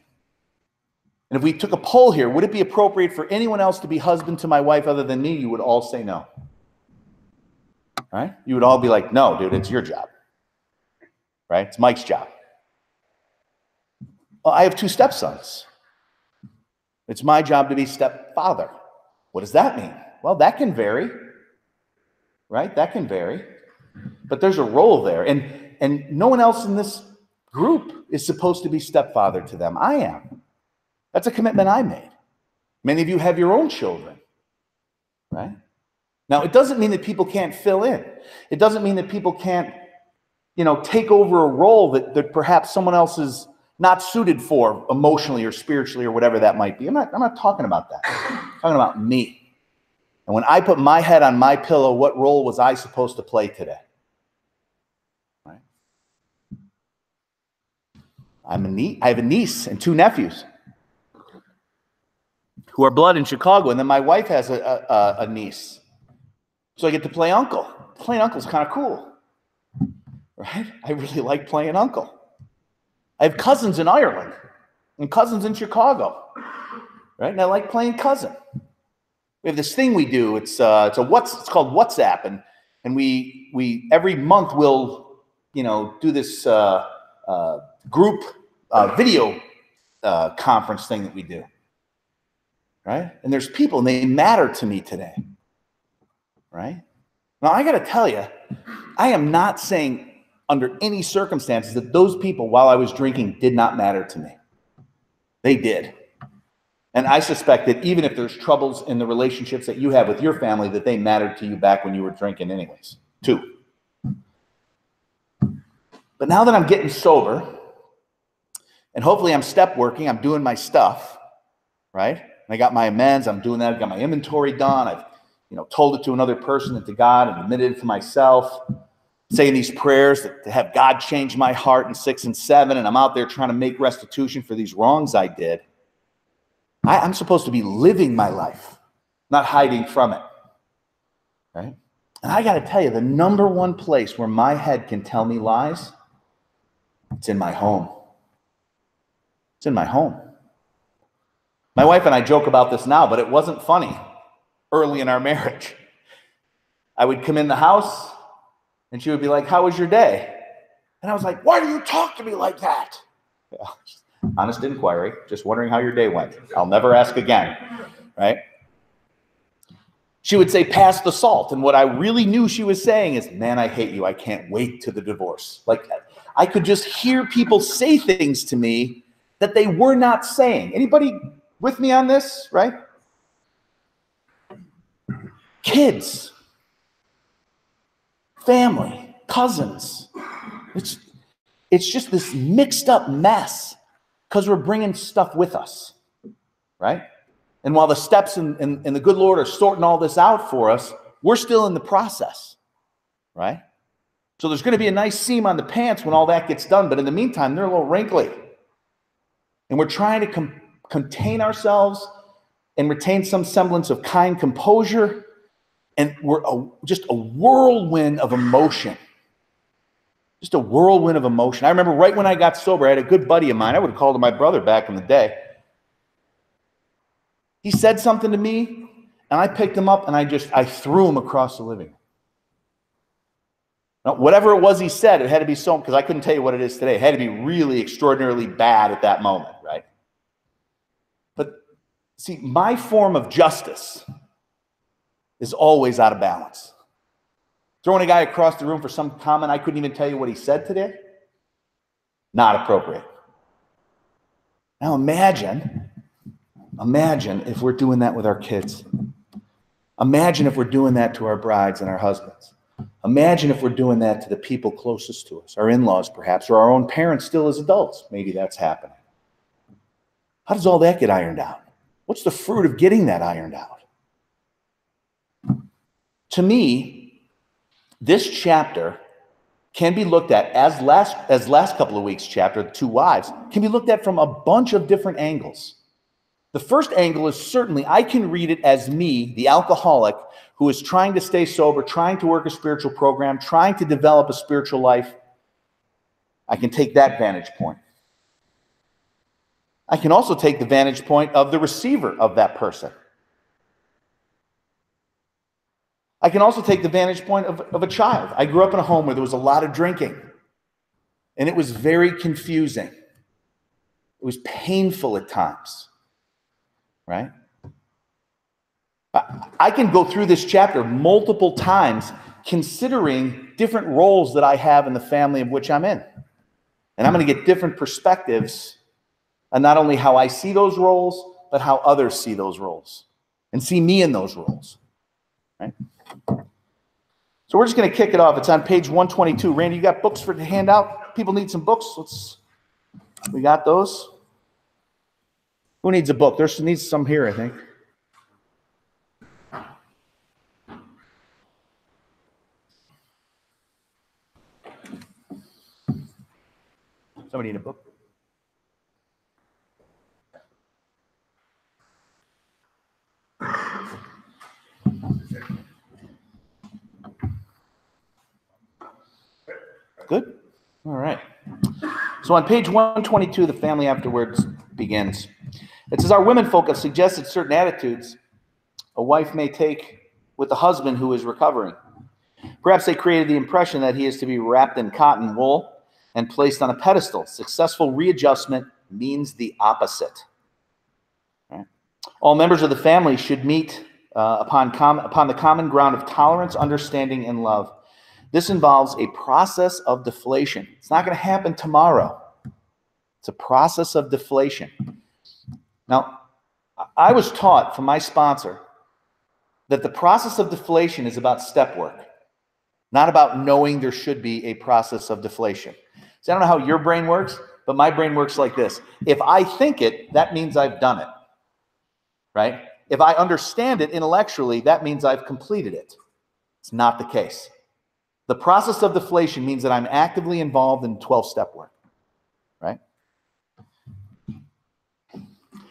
And if we took a poll here, would it be appropriate for anyone else to be husband to my wife other than me? You would all say no, right? You would all be like, no, dude, it's your job, right? It's Mike's job. Well, I have 2 stepsons. It's my job to be stepfather. What does that mean? Well, that can vary, right? That can vary. But there's a role there. And no one else in this group is supposed to be stepfather to them. I am. That's a commitment I made. Many of you have your own children, right? Now, it doesn't mean that people can't fill in. It doesn't mean that people can't, take over a role that perhaps someone else is not suited for emotionally or spiritually or whatever that might be. I'm not talking about that. I'm talking about me. And when I put my head on my pillow, what role was I supposed to play today? Right? I have a niece and 2 nephews who are blood in Chicago, and then my wife has a niece. So I get to play uncle. Playing uncle is kind of cool, right? I really like playing uncle. I have cousins in Ireland and cousins in Chicago, right? And I like playing cousin. We have this thing we do. It's called WhatsApp, and we every month we'll do this group video conference thing that we do, right? And there's people, and they matter to me today, right? Now I got to tell you, I am not saying under any circumstances that those people while I was drinking did not matter to me. They did. And I suspect that even if there's troubles in the relationships that you have with your family, that they mattered to you back when you were drinking anyways, too. But now that I'm getting sober, and hopefully I'm step working, I'm doing my stuff, right? And I got my amends, I'm doing that, I've got my inventory done, I've told it to another person and to God and admitted it to myself, saying these prayers to have God change my heart in 6 and 7, and I'm out there trying to make restitution for these wrongs I did. I'm supposed to be living my life, not hiding from it, right? And I got to tell you, the number one place where my head can tell me lies, it's in my home. It's in my home. My wife and I joke about this now, but it wasn't funny early in our marriage. I would come in the house, and she would be like, how was your day? And I was like, why do you talk to me like that? Yeah. Honest inquiry, just wondering how your day went. I'll never ask again, right? She would say, pass the salt. And what I really knew she was saying is, man, I hate you. I can't wait to the divorce. Like, I could just hear people say things to me that they were not saying. Anybody with me on this, right? Kids, family, cousins. It's just this mixed up mess. Because we're bringing stuff with us, right? And while the steps and the good Lord are sorting all this out for us, we're still in the process, right? So there's going to be a nice seam on the pants when all that gets done, but in the meantime, they're a little wrinkly. And we're trying to contain ourselves and retain some semblance of kind composure, and we're just a whirlwind of emotion. Just a whirlwind of emotion. I remember right when I got sober, I had a good buddy of mine. I would have called him my brother back in the day. He said something to me, and I picked him up, and I threw him across the living room. Now, whatever it was he said, it had to be so, because I couldn't tell you what it is today. It had to be really extraordinarily bad at that moment, right? But see, my form of justice is always out of balance. Throwing a guy across the room for some comment I couldn't even tell you what he said today? Not appropriate. Now imagine if we're doing that with our kids. Imagine if we're doing that to our brides and our husbands. Imagine if we're doing that to the people closest to us, our in-laws perhaps, or our own parents still as adults. Maybe that's happening. How does all that get ironed out? What's the fruit of getting that ironed out? To me, this chapter can be looked at as last couple of weeks' chapter, the two wives, can be looked at from a bunch of different angles. The first angle is certainly, I can read it as me, the alcoholic, who is trying to stay sober, trying to work a spiritual program, trying to develop a spiritual life. I can take that vantage point. I can also take the vantage point of the receiver of that person. I can also take the vantage point of a child. I grew up in a home where there was a lot of drinking, and it was very confusing. It was painful at times, right? I can go through this chapter multiple times considering different roles that I have in the family of which I'm in. And I'm going to get different perspectives on not only how I see those roles, but how others see those roles and see me in those roles, right? So we're just going to kick it off. It's on page 122. Randy, you got books to hand out? People need some books. We got those. Who needs a book? There needs some here, I think. Somebody need a book? Good. All right. So on page 122, the family afterwards begins. It says, our women folk have suggested certain attitudes a wife may take with the husband who is recovering. Perhaps they created the impression that he is to be wrapped in cotton wool and placed on a pedestal. Successful readjustment means the opposite. Right? All members of the family should meet upon the common ground of tolerance, understanding, and love. This involves a process of deflation. It's not going to happen tomorrow. It's a process of deflation. Now, I was taught from my sponsor that the process of deflation is about step work, not about knowing there should be a process of deflation. So I don't know how your brain works, but my brain works like this. If I think it, that means I've done it, right? If I understand it intellectually, that means I've completed it. It's not the case. The process of deflation means that I'm actively involved in 12-step work, right?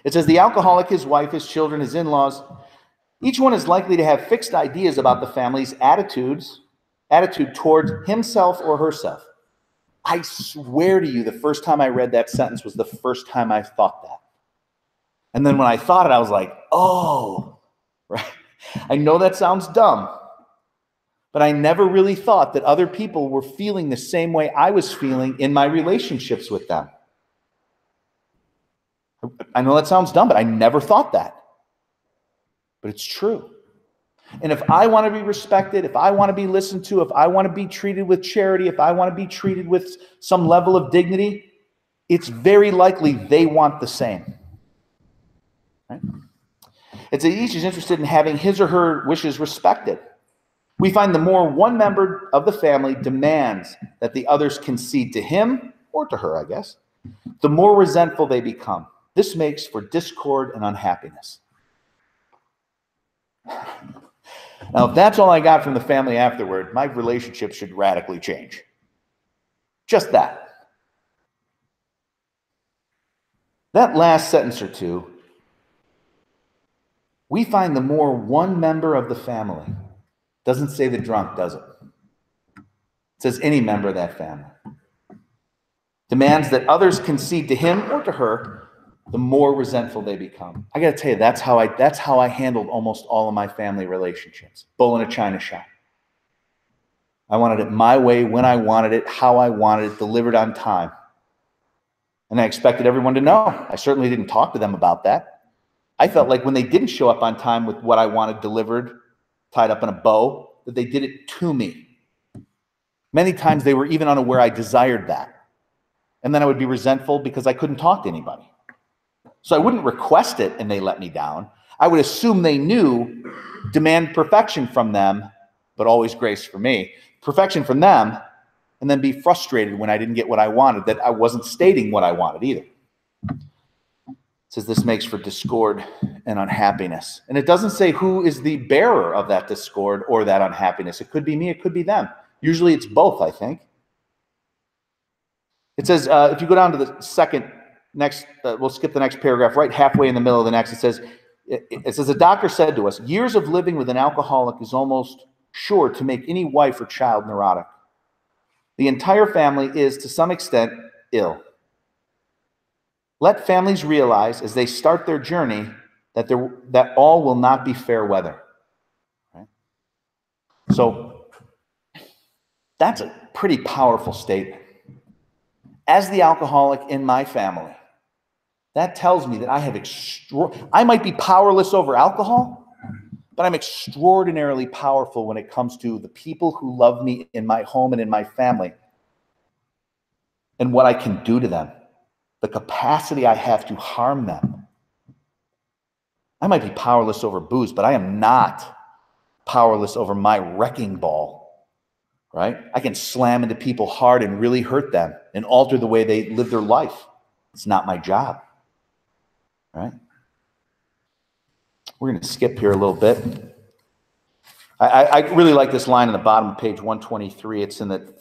It says the alcoholic, his wife, his children, his in-laws, each one is likely to have fixed ideas about the family's attitude towards himself or herself. I swear to you, the first time I read that sentence was the first time I thought that. And then when I thought it, I was like, oh, right? I know that sounds dumb, but I never really thought that other people were feeling the same way I was feeling in my relationships with them. I know that sounds dumb, but I never thought that. But it's true. And if I want to be respected, if I want to be listened to, if I want to be treated with charity, if I want to be treated with some level of dignity, it's very likely they want the same. Right? It's that each is interested in having his or her wishes respected. We find the more one member of the family demands that the others concede to him, or to her, I guess, the more resentful they become. This makes for discord and unhappiness. Now, if that's all I got from the family afterward, my relationship should radically change. Just that. That last sentence or two, we find the more one member of the family. Doesn't say the drunk, does it? It says any member of that family. Demands that others concede to him or to her, the more resentful they become. I got to tell you, that's how I handled almost all of my family relationships. Bull in a china shop. I wanted it my way, when I wanted it, how I wanted it, delivered on time. And I expected everyone to know. I certainly didn't talk to them about that. I felt like when they didn't show up on time with what I wanted delivered, tied up in a bow, that they did it to me. Many times they were even unaware I desired that. And then I would be resentful because I couldn't talk to anybody. So I wouldn't request it and they let me down. I would assume they knew demand perfection from them, but always grace for me. Perfection from them, and then be frustrated when I didn't get what I wanted, that I wasn't stating what I wanted either. It says this makes for discord and unhappiness. And it doesn't say who is the bearer of that discord or that unhappiness. It could be me, it could be them. Usually it's both, I think. It says, if you go down to the we'll skip the next paragraph, right halfway in the middle of the next, it says, a doctor said to us, years of living with an alcoholic is almost sure to make any wife or child neurotic. The entire family is, to some extent, ill. Let families realize as they start their journey that all will not be fair weather. Right? So that's a pretty powerful statement. As the alcoholic in my family, that tells me that I might be powerless over alcohol, but I'm extraordinarily powerful when it comes to the people who love me in my home and in my family and what I can do to them, the capacity I have to harm them. I might be powerless over booze, but I am not powerless over my wrecking ball, right? I can slam into people hard and really hurt them and alter the way they live their life. It's not my job, right? We're going to skip here a little bit. I really like this line on the bottom of page 123. It's in the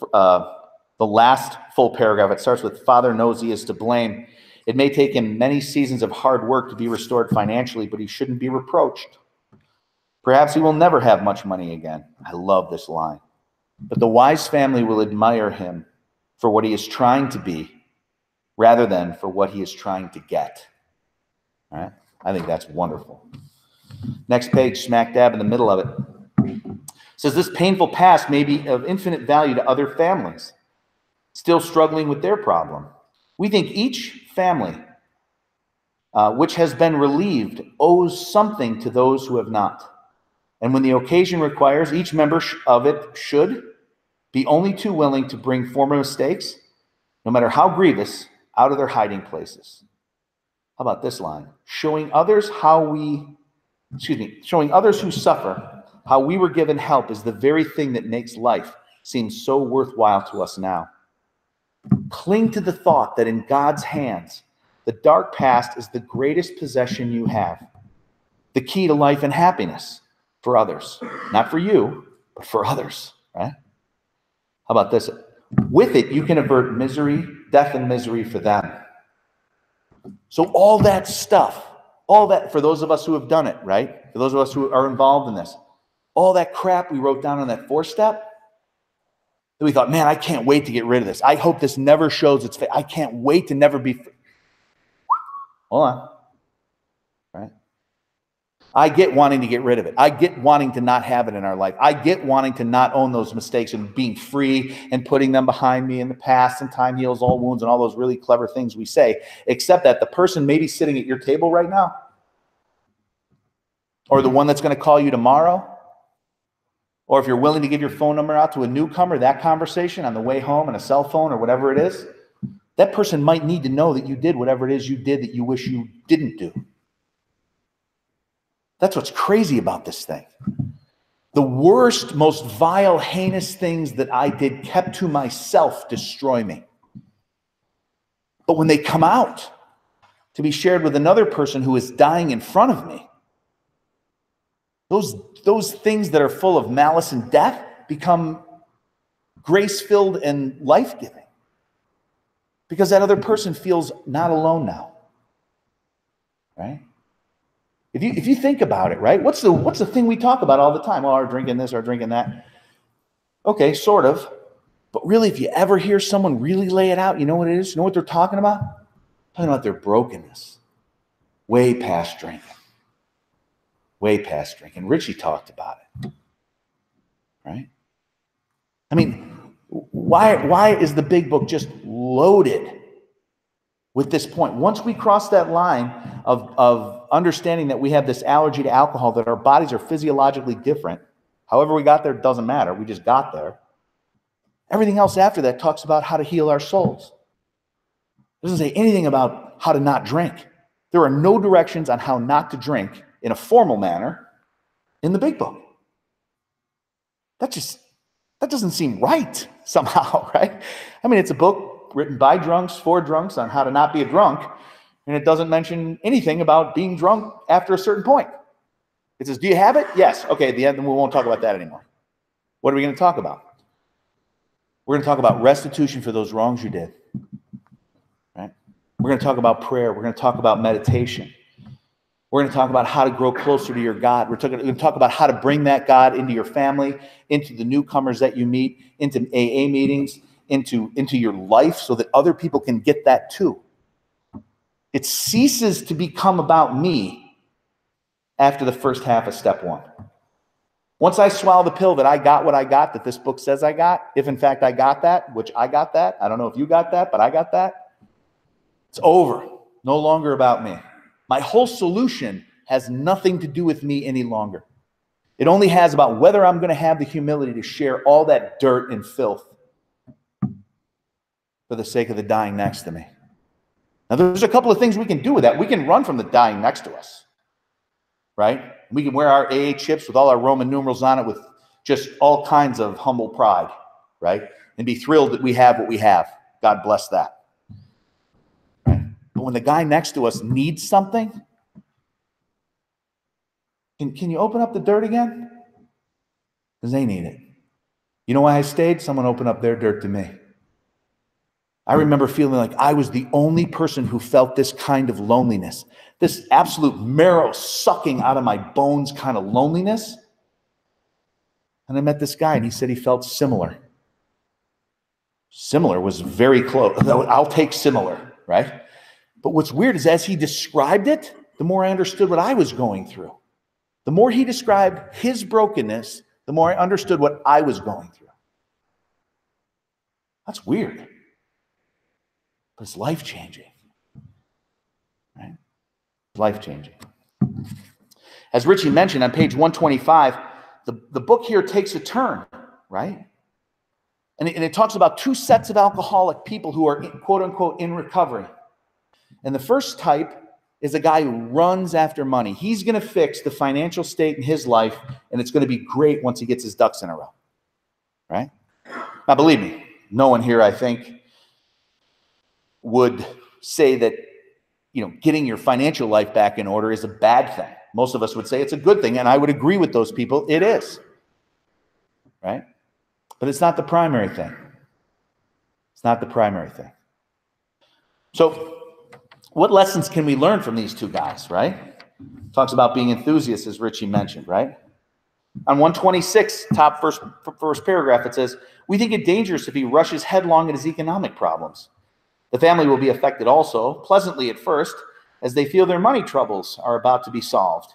last full paragraph. It starts with, Father knows he is to blame. It may take him many seasons of hard work to be restored financially, but he shouldn't be reproached. Perhaps he will never have much money again. I love this line. But the wise family will admire him for what he is trying to be rather than for what he is trying to get. All right? I think that's wonderful. Next page, smack dab in the middle of it. Says this painful past may be of infinite value to other families still struggling with their problem. We think each family which has been relieved owes something to those who have not. And when the occasion requires, each member of it should be only too willing to bring former mistakes, no matter how grievous, out of their hiding places. How about this line? Showing others who suffer how we were given help is the very thing that makes life seem so worthwhile to us now. Cling to the thought that in God's hands, the dark past is the greatest possession you have, the key to life and happiness for others. Not for you, but for others, right? How about this? With it, you can avert misery, death and misery for them. So all that stuff, all that, for those of us who have done it, right? For those of us who are involved in this, all that crap we wrote down on that 4-step, that we thought, man, I can't wait to get rid of this. I hope this never shows its face. I can't wait to never be. Hold on. Right? I get wanting to get rid of it. I get wanting to not have it in our life. I get wanting to not own those mistakes and being free and putting them behind me in the past, and time heals all wounds and all those really clever things we say, except that the person maybe sitting at your table right now, or the one that's going to call you tomorrow, or if you're willing to give your phone number out to a newcomer, that conversation on the way home on a cell phone or whatever it is, that person might need to know that you did whatever it is you did that you wish you didn't do. That's what's crazy about this thing. The worst, most vile, heinous things that I did kept to myself destroy me. But when they come out to be shared with another person who is dying in front of me, those things that are full of malice and death become grace-filled and life-giving. Because that other person feels not alone now. Right? If you think about it, right? What's the thing we talk about all the time? Oh, our drinking this, our drinking that. Okay, sort of. But really, if you ever hear someone really lay it out, you know what it is? You know what they're talking about? Talking about their brokenness. Way past drinking. Way past drinking. Richie talked about it. Right? I mean, why is the big book just loaded with this point? Once we cross that line of understanding that we have this allergy to alcohol, that our bodies are physiologically different, however we got there, it doesn't matter. We just got there. Everything else after that talks about how to heal our souls. It doesn't say anything about how to not drink. There are no directions on how not to drink in a formal manner in the big book. That doesn't seem right somehow, right? I mean, it's a book written by drunks, for drunks, on how to not be a drunk, and it doesn't mention anything about being drunk after a certain point. It says, do you have it? Yes. Okay, at the end, we won't talk about that anymore. What are we going to talk about? We're going to talk about restitution for those wrongs you did, right? We're going to talk about prayer. We're going to talk about meditation. We're going to talk about how to grow closer to your God. We're going to talk about how to bring that God into your family, into the newcomers that you meet, into AA meetings, into your life, so that other people can get that too. It ceases to become about me after the first half of step one. Once I swallow the pill that I got what I got, that this book says I got, if in fact I got that, which I got that, I don't know if you got that, but I got that, it's over. No longer about me. My whole solution has nothing to do with me any longer. It only has about whether I'm going to have the humility to share all that dirt and filth for the sake of the dying next to me. Now, there's a couple of things we can do with that. We can run from the dying next to us, right? We can wear our AA chips with all our Roman numerals on it with just all kinds of humble pride, right? And be thrilled that we have what we have. God bless that. But when the guy next to us needs something, can you open up the dirt again? Because they need it. You know why I stayed? Someone opened up their dirt to me. I remember feeling like I was the only person who felt this kind of loneliness, this absolute marrow sucking out of my bones kind of loneliness. And I met this guy, and he said he felt similar. Similar was very close. I'll take similar, right? But what's weird is as he described it, the more I understood what I was going through. The more he described his brokenness, the more I understood what I was going through. That's weird. But it's life-changing. Right? Life-changing. As Richie mentioned on page 125, the book here takes a turn, right? And it talks about two sets of alcoholic people who are, quote-unquote, in recovery. And the first type is a guy who runs after money. He's going to fix the financial state in his life, and it's going to be great once he gets his ducks in a row, right? Now, believe me, no one here, I think, would say that, getting your financial life back in order is a bad thing. Most of us would say it's a good thing, and I would agree with those people. It is, right? But it's not the primary thing. It's not the primary thing. So, what lessons can we learn from these two guys, right? Talks about being enthusiasts, as Richie mentioned, right? On 126, top first paragraph, it says, we think it dangerous if he rushes headlong at his economic problems. The family will be affected also, pleasantly at first, as they feel their money troubles are about to be solved.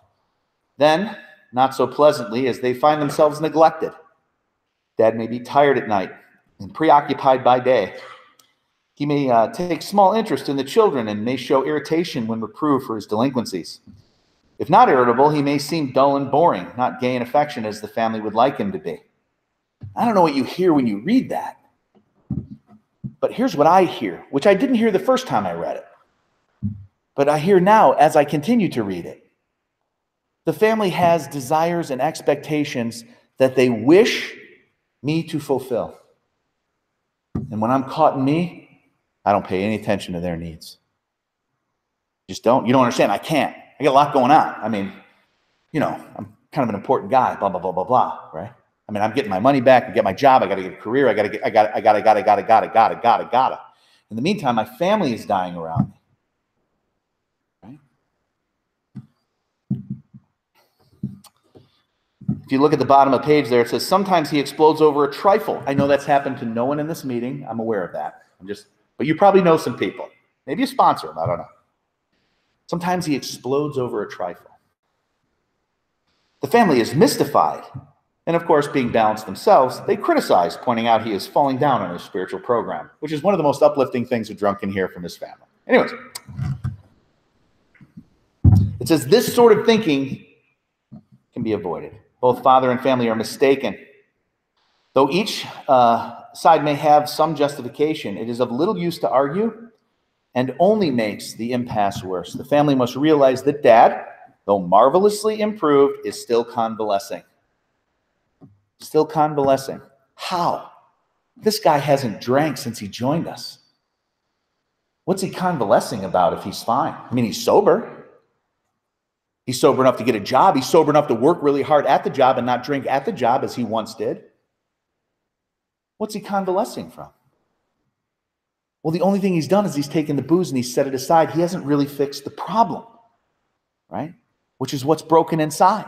Then, not so pleasantly, as they find themselves neglected. Dad may be tired at night and preoccupied by day. He may take small interest in the children and may show irritation when reproved for his delinquencies. If not irritable, he may seem dull and boring, not gay and affectionate as the family would like him to be. I don't know what you hear when you read that, but here's what I hear, which I didn't hear the first time I read it, but I hear now as I continue to read it. The family has desires and expectations that they wish me to fulfill. And when I'm caught in me, I don't pay any attention to their needs. Just don't. You don't understand. I can't. I got a lot going on. I mean, I'm kind of an important guy, blah, blah, blah, blah, blah, right? I mean, I'm getting my money back. I get my job. I got to get a career. I gotta. In the meantime, my family is dying around me, right? If you look at the bottom of the page there, it says, sometimes he explodes over a trifle. I know that's happened to no one in this meeting. I'm aware of that. But you probably know some people. Maybe you sponsor them. I don't know. Sometimes he explodes over a trifle. The family is mystified. And of course, being balanced themselves, they criticize, pointing out he is falling down on his spiritual program, which is one of the most uplifting things a drunk can hear from his family. Anyways, it says this sort of thinking can be avoided. Both father and family are mistaken. Though each side may have some justification, it is of little use to argue and only makes the impasse worse. The family must realize that Dad though marvelously improved, is still convalescing. Still convalescing. How? This guy hasn't drank since he joined us. What's he convalescing about if he's fine? I mean, he's sober. He's sober enough to get a job. He's sober enough to work really hard at the job and not drink at the job as he once did. What's he convalescing from? Well, the only thing he's done is he's taken the booze and he's set it aside. He hasn't really fixed the problem, right? Which is what's broken inside.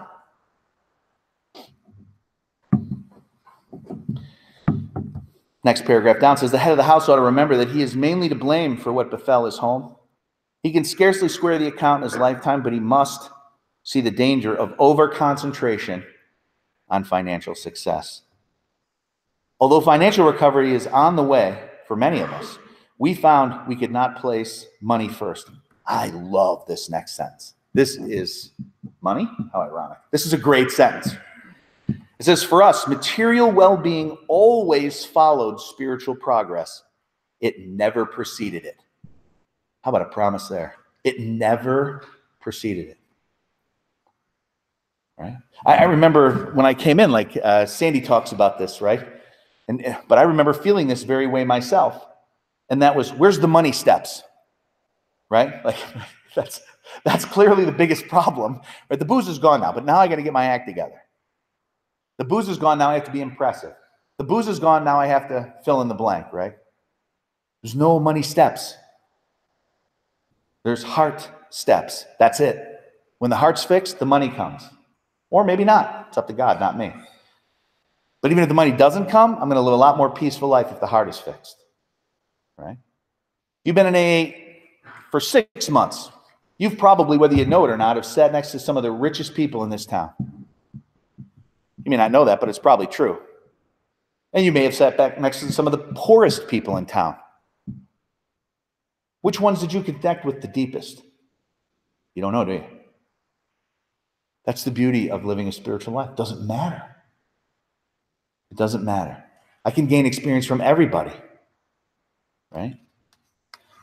Next paragraph down says, the head of the house ought to remember that he is mainly to blame for what befell his home. He can scarcely square the account in his lifetime, but he must see the danger of over-concentration on financial success. Although financial recovery is on the way for many of us, we found we could not place money first. I love this next sentence. This is money? How ironic. This is a great sentence. It says, for us, material well-being always followed spiritual progress. It never preceded it. How about a promise there? It never preceded it. Right? I remember when I came in, like Sandy talks about this, right? But I remember feeling this very way myself. And that was, where's the money steps? Right? Like, that's clearly the biggest problem. Right? The booze is gone now, but now I got to get my act together. The booze is gone, now I have to be impressive. The booze is gone, now I have to fill in the blank, right? There's no money steps. There's heart steps. That's it. When the heart's fixed, the money comes. Or maybe not. It's up to God, not me. But even if the money doesn't come, I'm going to live a lot more peaceful life if the heart is fixed. Right? You've been in AA for 6 months. You've probably, whether you know it or not, have sat next to some of the richest people in this town. You may not know that, but it's probably true. And you may have sat back next to some of the poorest people in town. Which ones did you connect with the deepest? You don't know, do you? That's the beauty of living a spiritual life. It doesn't matter. It doesn't matter. I can gain experience from everybody, right?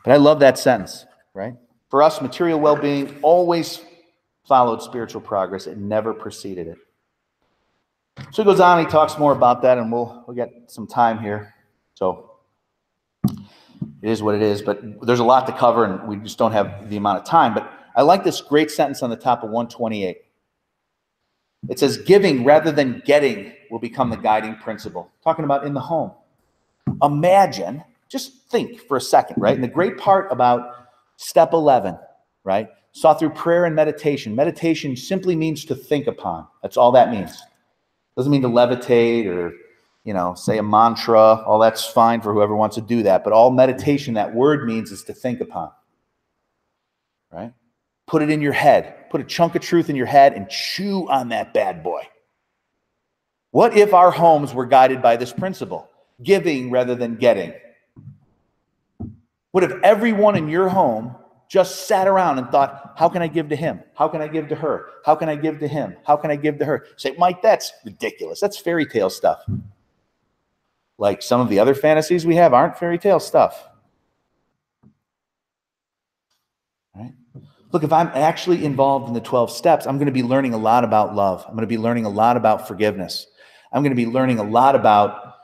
But I love that sentence, right? For us, material well-being always followed spiritual progress. It never preceded it. So he goes on, he talks more about that, and we'll get some time here. So it is what it is, but there's a lot to cover, and we just don't have the amount of time. But I like this great sentence on the top of 128. It says, giving rather than getting will become the guiding principle. Talking about in the home. Imagine, just think for a second, right? And the great part about step 11, right? Saw through prayer and meditation. Meditation simply means to think upon. That's all that means. Doesn't mean to levitate or, say a mantra. All that's fine for whoever wants to do that. But all meditation, that word means is to think upon. Right? Put it in your head. Put a chunk of truth in your head and chew on that bad boy. What if our homes were guided by this principle? Giving rather than getting. What if everyone in your home just sat around and thought, how can I give to him? How can I give to her? How can I give to him? How can I give to her? Say, Mike, that's ridiculous. That's fairy tale stuff. Like some of the other fantasies we have aren't fairy tale stuff. Right? Look, if I'm actually involved in the 12 steps, I'm going to be learning a lot about love. I'm going to be learning a lot about forgiveness. I'm going to be learning a lot about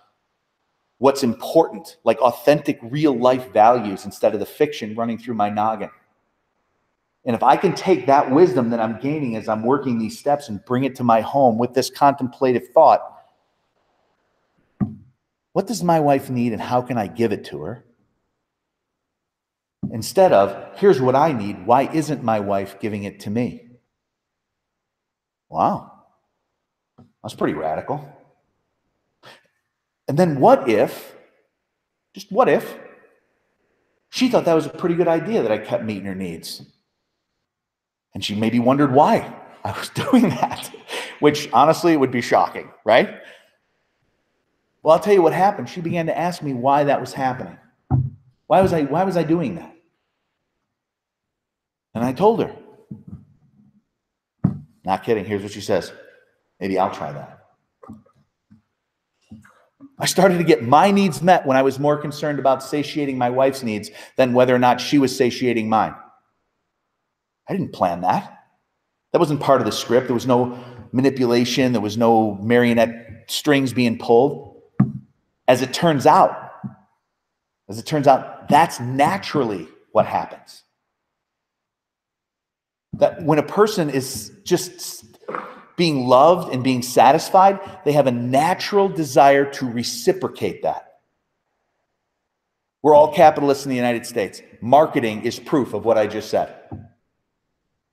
what's important, like authentic, real-life values instead of the fiction running through my noggin. And if I can take that wisdom that I'm gaining as I'm working these steps and bring it to my home with this contemplative thought, what does my wife need and how can I give it to her? Instead of, here's what I need, why isn't my wife giving it to me? Wow, that's pretty radical. And then what if, just what if, she thought that was a pretty good idea that I kept meeting her needs? And she maybe wondered why I was doing that, which honestly would be shocking, right? Well, I'll tell you what happened. She began to ask me why that was happening. Why was I doing that? And I told her. Not kidding. Here's what she says. Maybe I'll try that. I started to get my needs met when I was more concerned about satiating my wife's needs than whether or not she was satiating mine. I didn't plan that. That wasn't part of the script. There was no manipulation. There was no marionette strings being pulled. As it turns out, that's naturally what happens. That when a person is just being loved and being satisfied, they have a natural desire to reciprocate that. We're all capitalists in the United States. Marketing is proof of what I just said.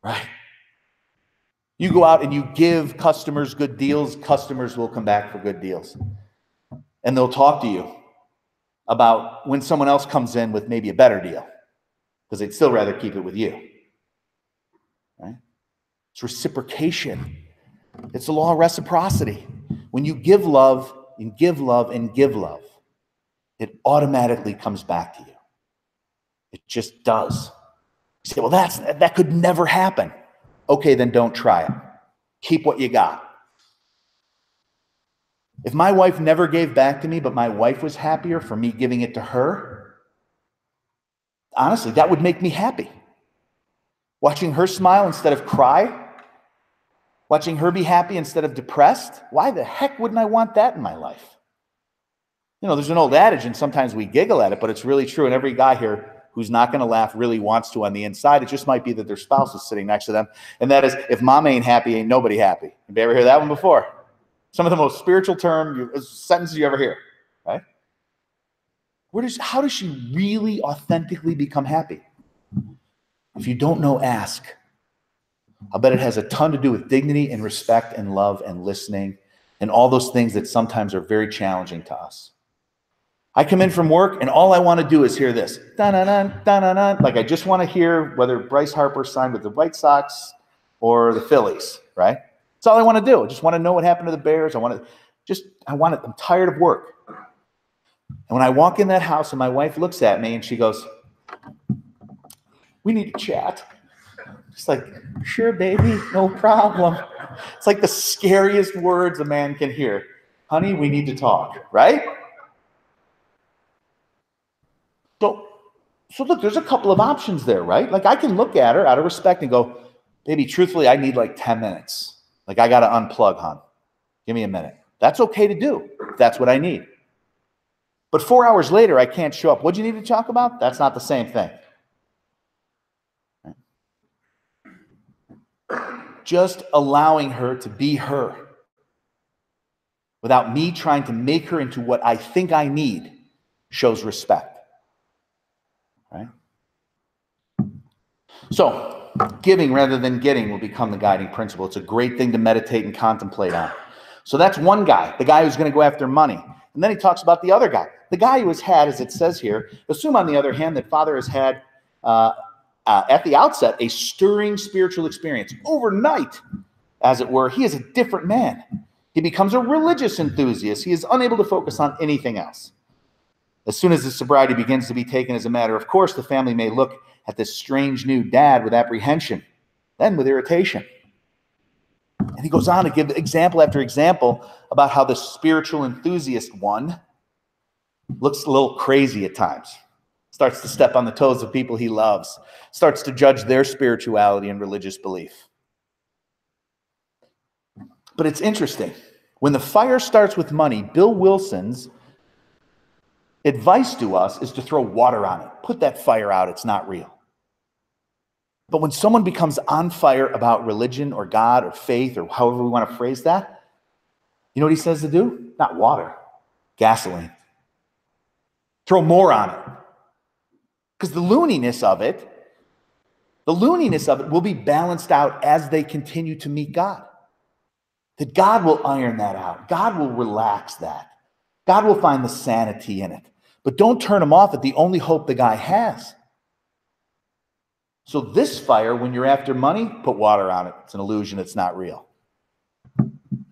Right? You go out and you give customers good deals, customers will come back for good deals. And they'll talk to you about when someone else comes in with maybe a better deal, because they'd still rather keep it with you. Right? It's reciprocation. It's the law of reciprocity. When you give love and give love and give love, it automatically comes back to you. It just does. You say, well, that could never happen. Okay, then don't try it. Keep what you got. If my wife never gave back to me, but my wife was happier for me giving it to her, honestly, that would make me happy. Watching her smile instead of cry, watching her be happy instead of depressed, why the heck wouldn't I want that in my life? You know, there's an old adage, and sometimes we giggle at it, but it's really true. And every guy here who's not going to laugh really wants to on the inside. It just might be that their spouse is sitting next to them. And that is, if mom ain't happy, ain't nobody happy. You ever hear that one before? Some of the most spiritual sentences you ever hear, right? How does she really authentically become happy? If you don't know, ask. I'll bet it has a ton to do with dignity and respect and love and listening and all those things that sometimes are very challenging to us. I come in from work and all I want to do is hear this. Dun-dun-dun, dun-dun-dun. Like I just want to hear whether Bryce Harper signed with the White Sox or the Phillies, right? That's all I want to do. I just want to know what happened to the Bears. I'm tired of work. And when I walk in that house and my wife looks at me and she goes, we need to chat. It's like, sure, baby, no problem. It's like the scariest words a man can hear. Honey, we need to talk, right? So look, there's a couple of options there, right? Like I can look at her out of respect and go, baby, truthfully, I need like 10 minutes. Like I got to unplug, hon. Give me a minute. That's okay to do. That's what I need. But 4 hours later, I can't show up. What do you need to talk about? That's not the same thing. Just allowing her to be her without me trying to make her into what I think I need shows respect. Right? So, giving rather than getting will become the guiding principle. It's a great thing to meditate and contemplate on. So that's one guy, the guy who's going to go after money. And then he talks about the other guy. The guy who has had, as it says here, assume on the other hand that Father has had at the outset a stirring spiritual experience. Overnight, as it were, he is a different man. He becomes a religious enthusiast. He is unable to focus on anything else. As soon as his sobriety begins to be taken as a matter of course, the family may look at this strange new dad with apprehension, then with irritation. And he goes on to give example after example about how the spiritual enthusiast one looks a little crazy at times, starts to step on the toes of people he loves, starts to judge their spirituality and religious belief. But it's interesting. When the fire starts with money, Bill Wilson's advice to us is to throw water on it. Put that fire out. It's not real. But when someone becomes on fire about religion or God or faith or however we want to phrase that, you know what he says to do? Not water, gasoline. Throw more on it. Because the looniness of it will be balanced out as they continue to meet God. That God will iron that out. God will relax that. God will find the sanity in it. But don't turn him off at the only hope the guy has. So this fire, when you're after money, put water on it. It's an illusion. It's not real.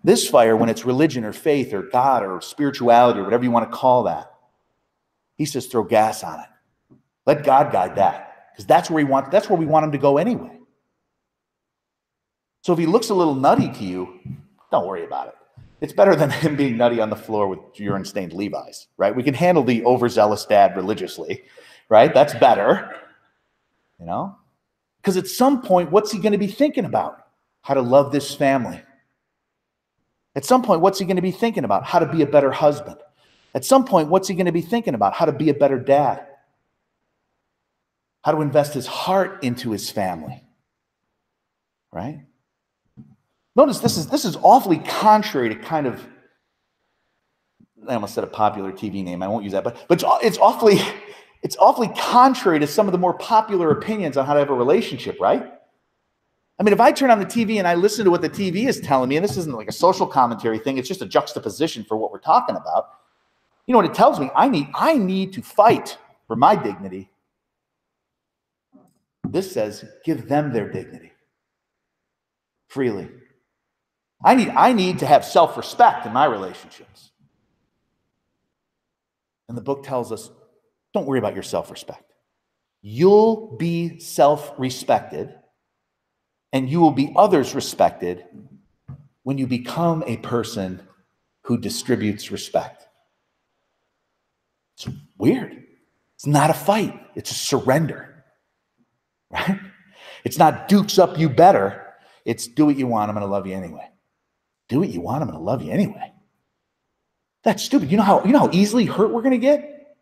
This fire, when it's religion or faith or God or spirituality or whatever you want to call that, he says throw gas on it. Let God guide that. Because that's where we want him to go anyway. So if he looks a little nutty to you, don't worry about it. It's better than him being nutty on the floor with urine-stained Levi's, right? We can handle the overzealous dad religiously, right? That's better, you know? Because at some point, what's he going to be thinking about? how to love this family. At some point, what's he going to be thinking about? How to be a better husband. At some point, what's he going to be thinking about? How to be a better dad. How to invest his heart into his family. Right? Notice this is awfully contrary to kind of, I almost said a popular TV name. I won't use that, but it's awfully contrary to some of the more popular opinions on how to have a relationship, right? I mean, if I turn on the TV and I listen to what the TV is telling me, and this isn't like a social commentary thing, it's just a juxtaposition for what we're talking about. You know what it tells me? I need to fight for my dignity. This says, give them their dignity freely. I need to have self-respect in my relationships. And the book tells us, don't worry about your self-respect. You'll be self-respected, and you will be others respected when you become a person who distributes respect. It's weird. It's not a fight. It's a surrender. Right? It's not dukes up, you better. It's do what you want, I'm going to love you anyway. Do what you want, I'm going to love you anyway. That's stupid. You know how easily hurt we're going to get?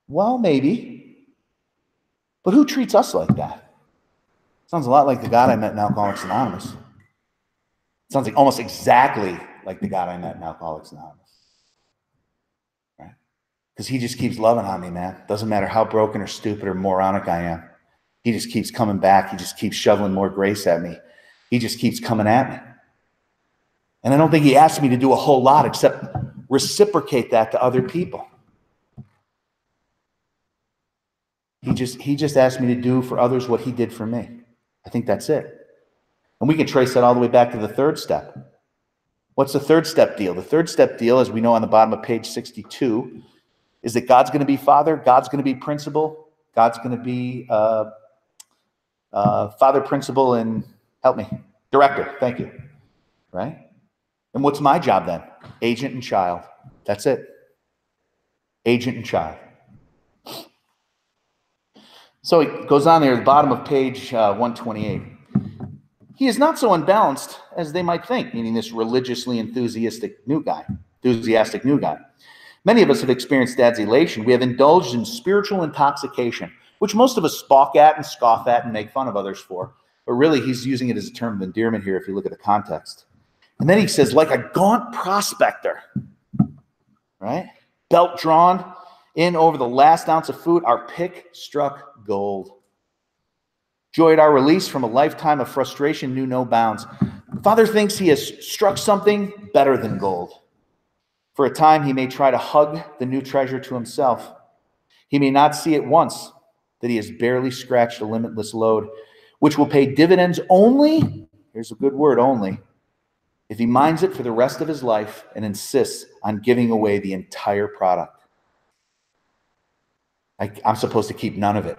Well, maybe. But who treats us like that? Sounds a lot like the God I met in Alcoholics Anonymous. Sounds like almost exactly like the God I met in Alcoholics Anonymous. Right? Because he just keeps loving on me, man. Doesn't matter how broken or stupid or moronic I am. He just keeps coming back. He just keeps shoveling more grace at me. He just keeps coming at me. And I don't think he asked me to do a whole lot except reciprocate that to other people. He just asked me to do for others what he did for me. I think that's it. And we can trace that all the way back to the third step. What's the third step deal? The third step deal, as we know on the bottom of page 62, is that God's going to be Father, God's going to be Principal, God's going to be Father, Principal, and help me, Director. Thank you. Right? And what's my job then? Agent and child. That's it. Agent and child. So it goes on there at the bottom of page 128. He is not so unbalanced as they might think, meaning this religiously enthusiastic new guy. Many of us have experienced Dad's elation. We have indulged in spiritual intoxication, which most of us balk at and scoff at and make fun of others for. But really, he's using it as a term of endearment here if you look at the context. And then he says, like a gaunt prospector, right? Belt drawn in over the last ounce of food, our pick struck gold. Joy at our release from a lifetime of frustration knew no bounds. Father thinks he has struck something better than gold. For a time, he may try to hug the new treasure to himself. He may not see at once that he has barely scratched a limitless load, which will pay dividends only, here's a good word, only, if he mines it for the rest of his life and insists on giving away the entire product. I'm supposed to keep none of it.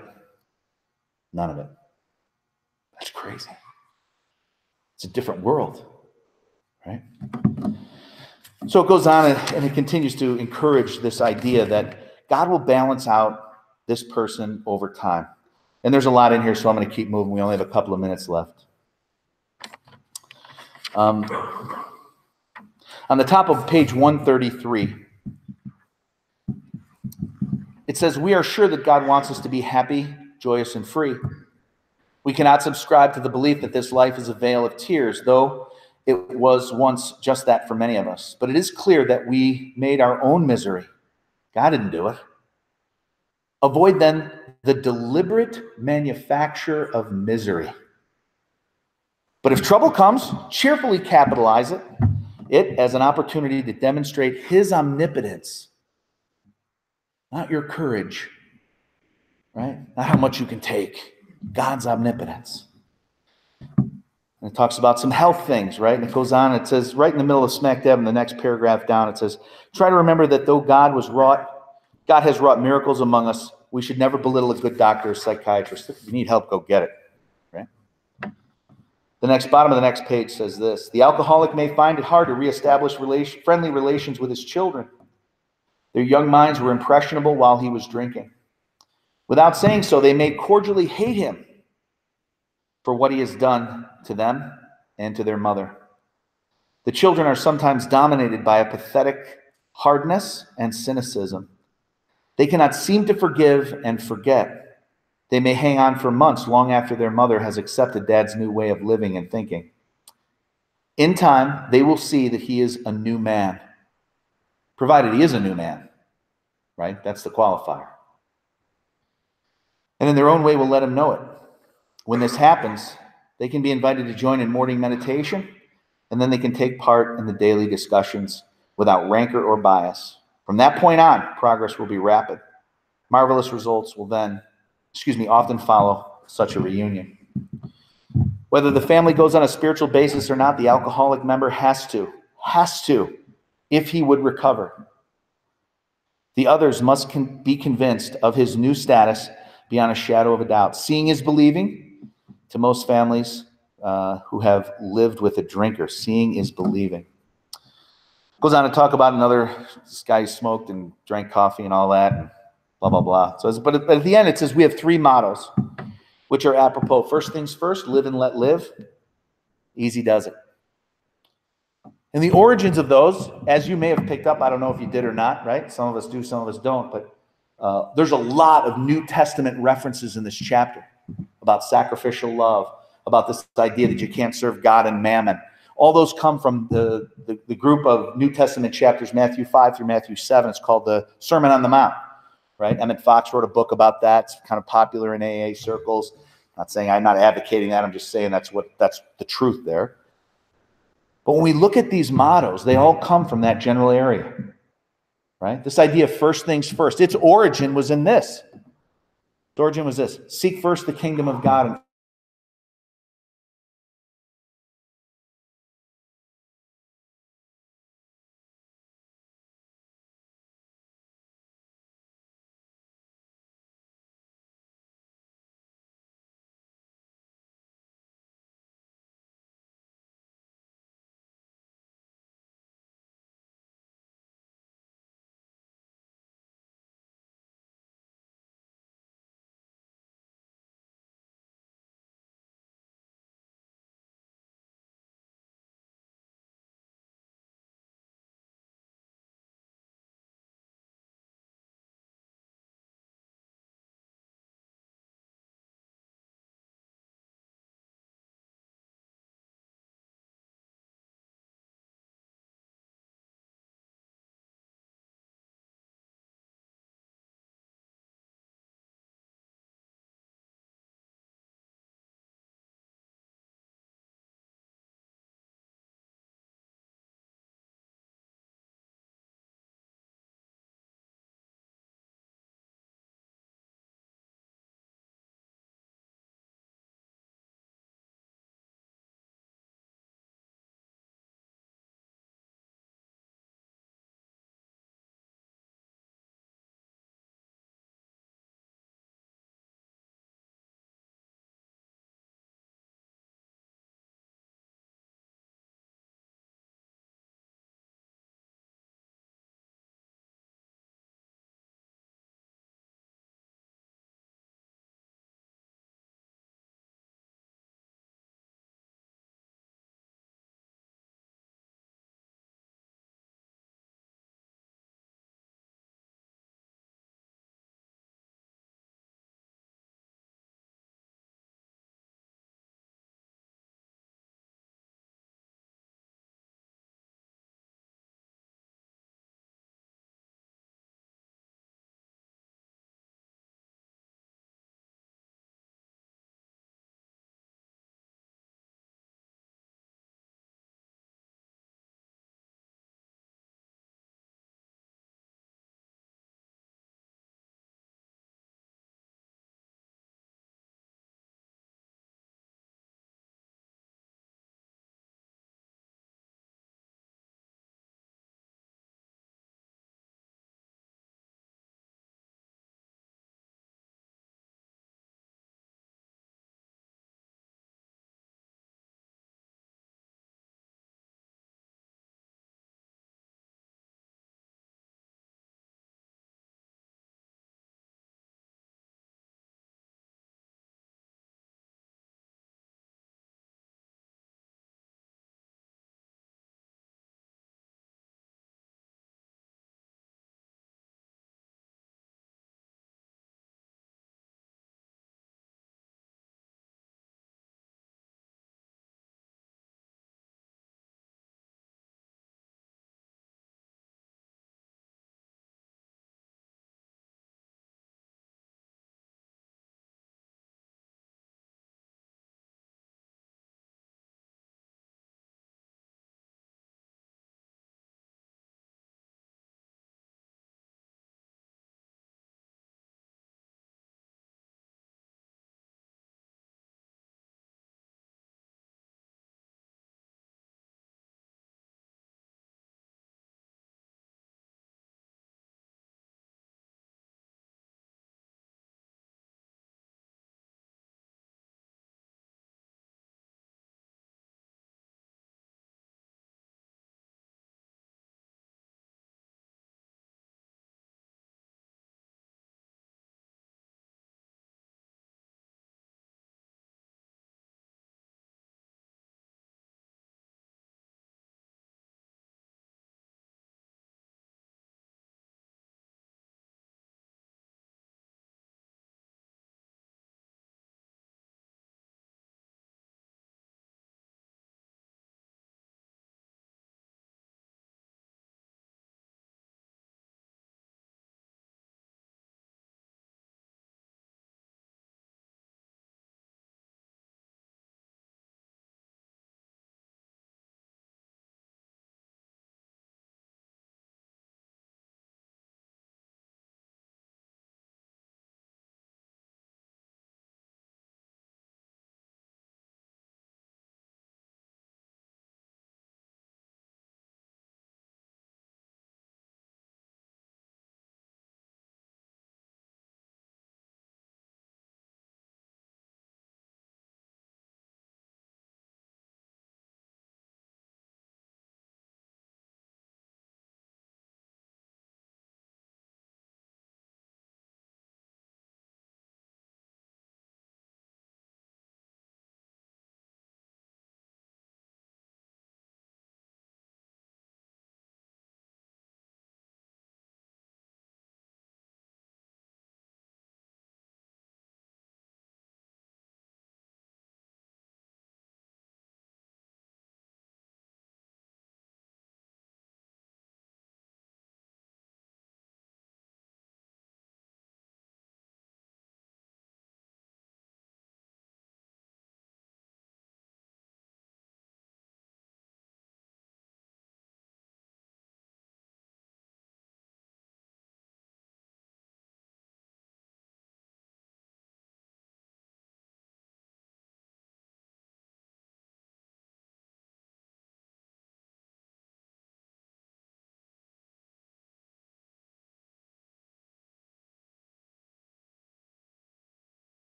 None of it. That's crazy. It's a different world, right? So it goes on and it continues to encourage this idea that God will balance out this person over time. And there's a lot in here, so I'm going to keep moving. We only have a couple of minutes left. On the top of page 133, it says, we are sure that God wants us to be happy, joyous, and free. We cannot subscribe to the belief that this life is a vale of tears, though it was once just that for many of us. But it is clear that we made our own misery. God didn't do it. Avoid then the deliberate manufacture of misery. But if trouble comes, cheerfully capitalize it as an opportunity to demonstrate his omnipotence, not your courage, right? Not how much you can take. God's omnipotence. And it talks about some health things, right? And it goes on, it says, right in the middle of smack dab in the next paragraph down, it says, try to remember that though God has wrought miracles among us, we should never belittle a good doctor or psychiatrist. If you need help, go get it, right? The bottom of the next page says this, the alcoholic may find it hard to reestablish friendly relations with his children. Their young minds were impressionable while he was drinking. Without saying so, they may cordially hate him. for what he has done to them and to their mother. The children are sometimes dominated by a pathetic hardness and cynicism. They cannot seem to forgive and forget. They may hang on for months long after their mother has accepted dad's new way of living and thinking. In time, they will see that he is a new man, provided he is a new man, right? That's the qualifier. And in their own way will let him know it. When this happens, they can be invited to join in morning meditation, and then they can take part in the daily discussions without rancor or bias. From that point on, progress will be rapid. Marvelous results will then, often follow such a reunion. Whether the family goes on a spiritual basis or not, the alcoholic member has to, if he would recover. The others must be convinced of his new status beyond a shadow of a doubt. Seeing is believing. To most families who have lived with a drinker, seeing is believing. Goes on to talk about this guy who smoked and drank coffee and all that, and blah, blah, blah. So, but at the end, it says we have 3 mottos, which are apropos. First things first, live and let live. Easy does it. And the origins of those, as you may have picked up, I don't know if you did or not, right? Some of us do, some of us don't, but there's a lot of New Testament references in this chapter about sacrificial love, about this idea that you can't serve God and mammon. All those come from the group of New Testament chapters, Matthew 5 through Matthew 7. It's called the Sermon on the Mount, right? Emmett Fox wrote a book about that. It's kind of popular in AA circles. I'm not advocating that. I'm just saying that's the truth there. But when we look at these mottos, they all come from that general area, right? This idea of first things first. Its origin was in this. Its origin was this: seek first the kingdom of God and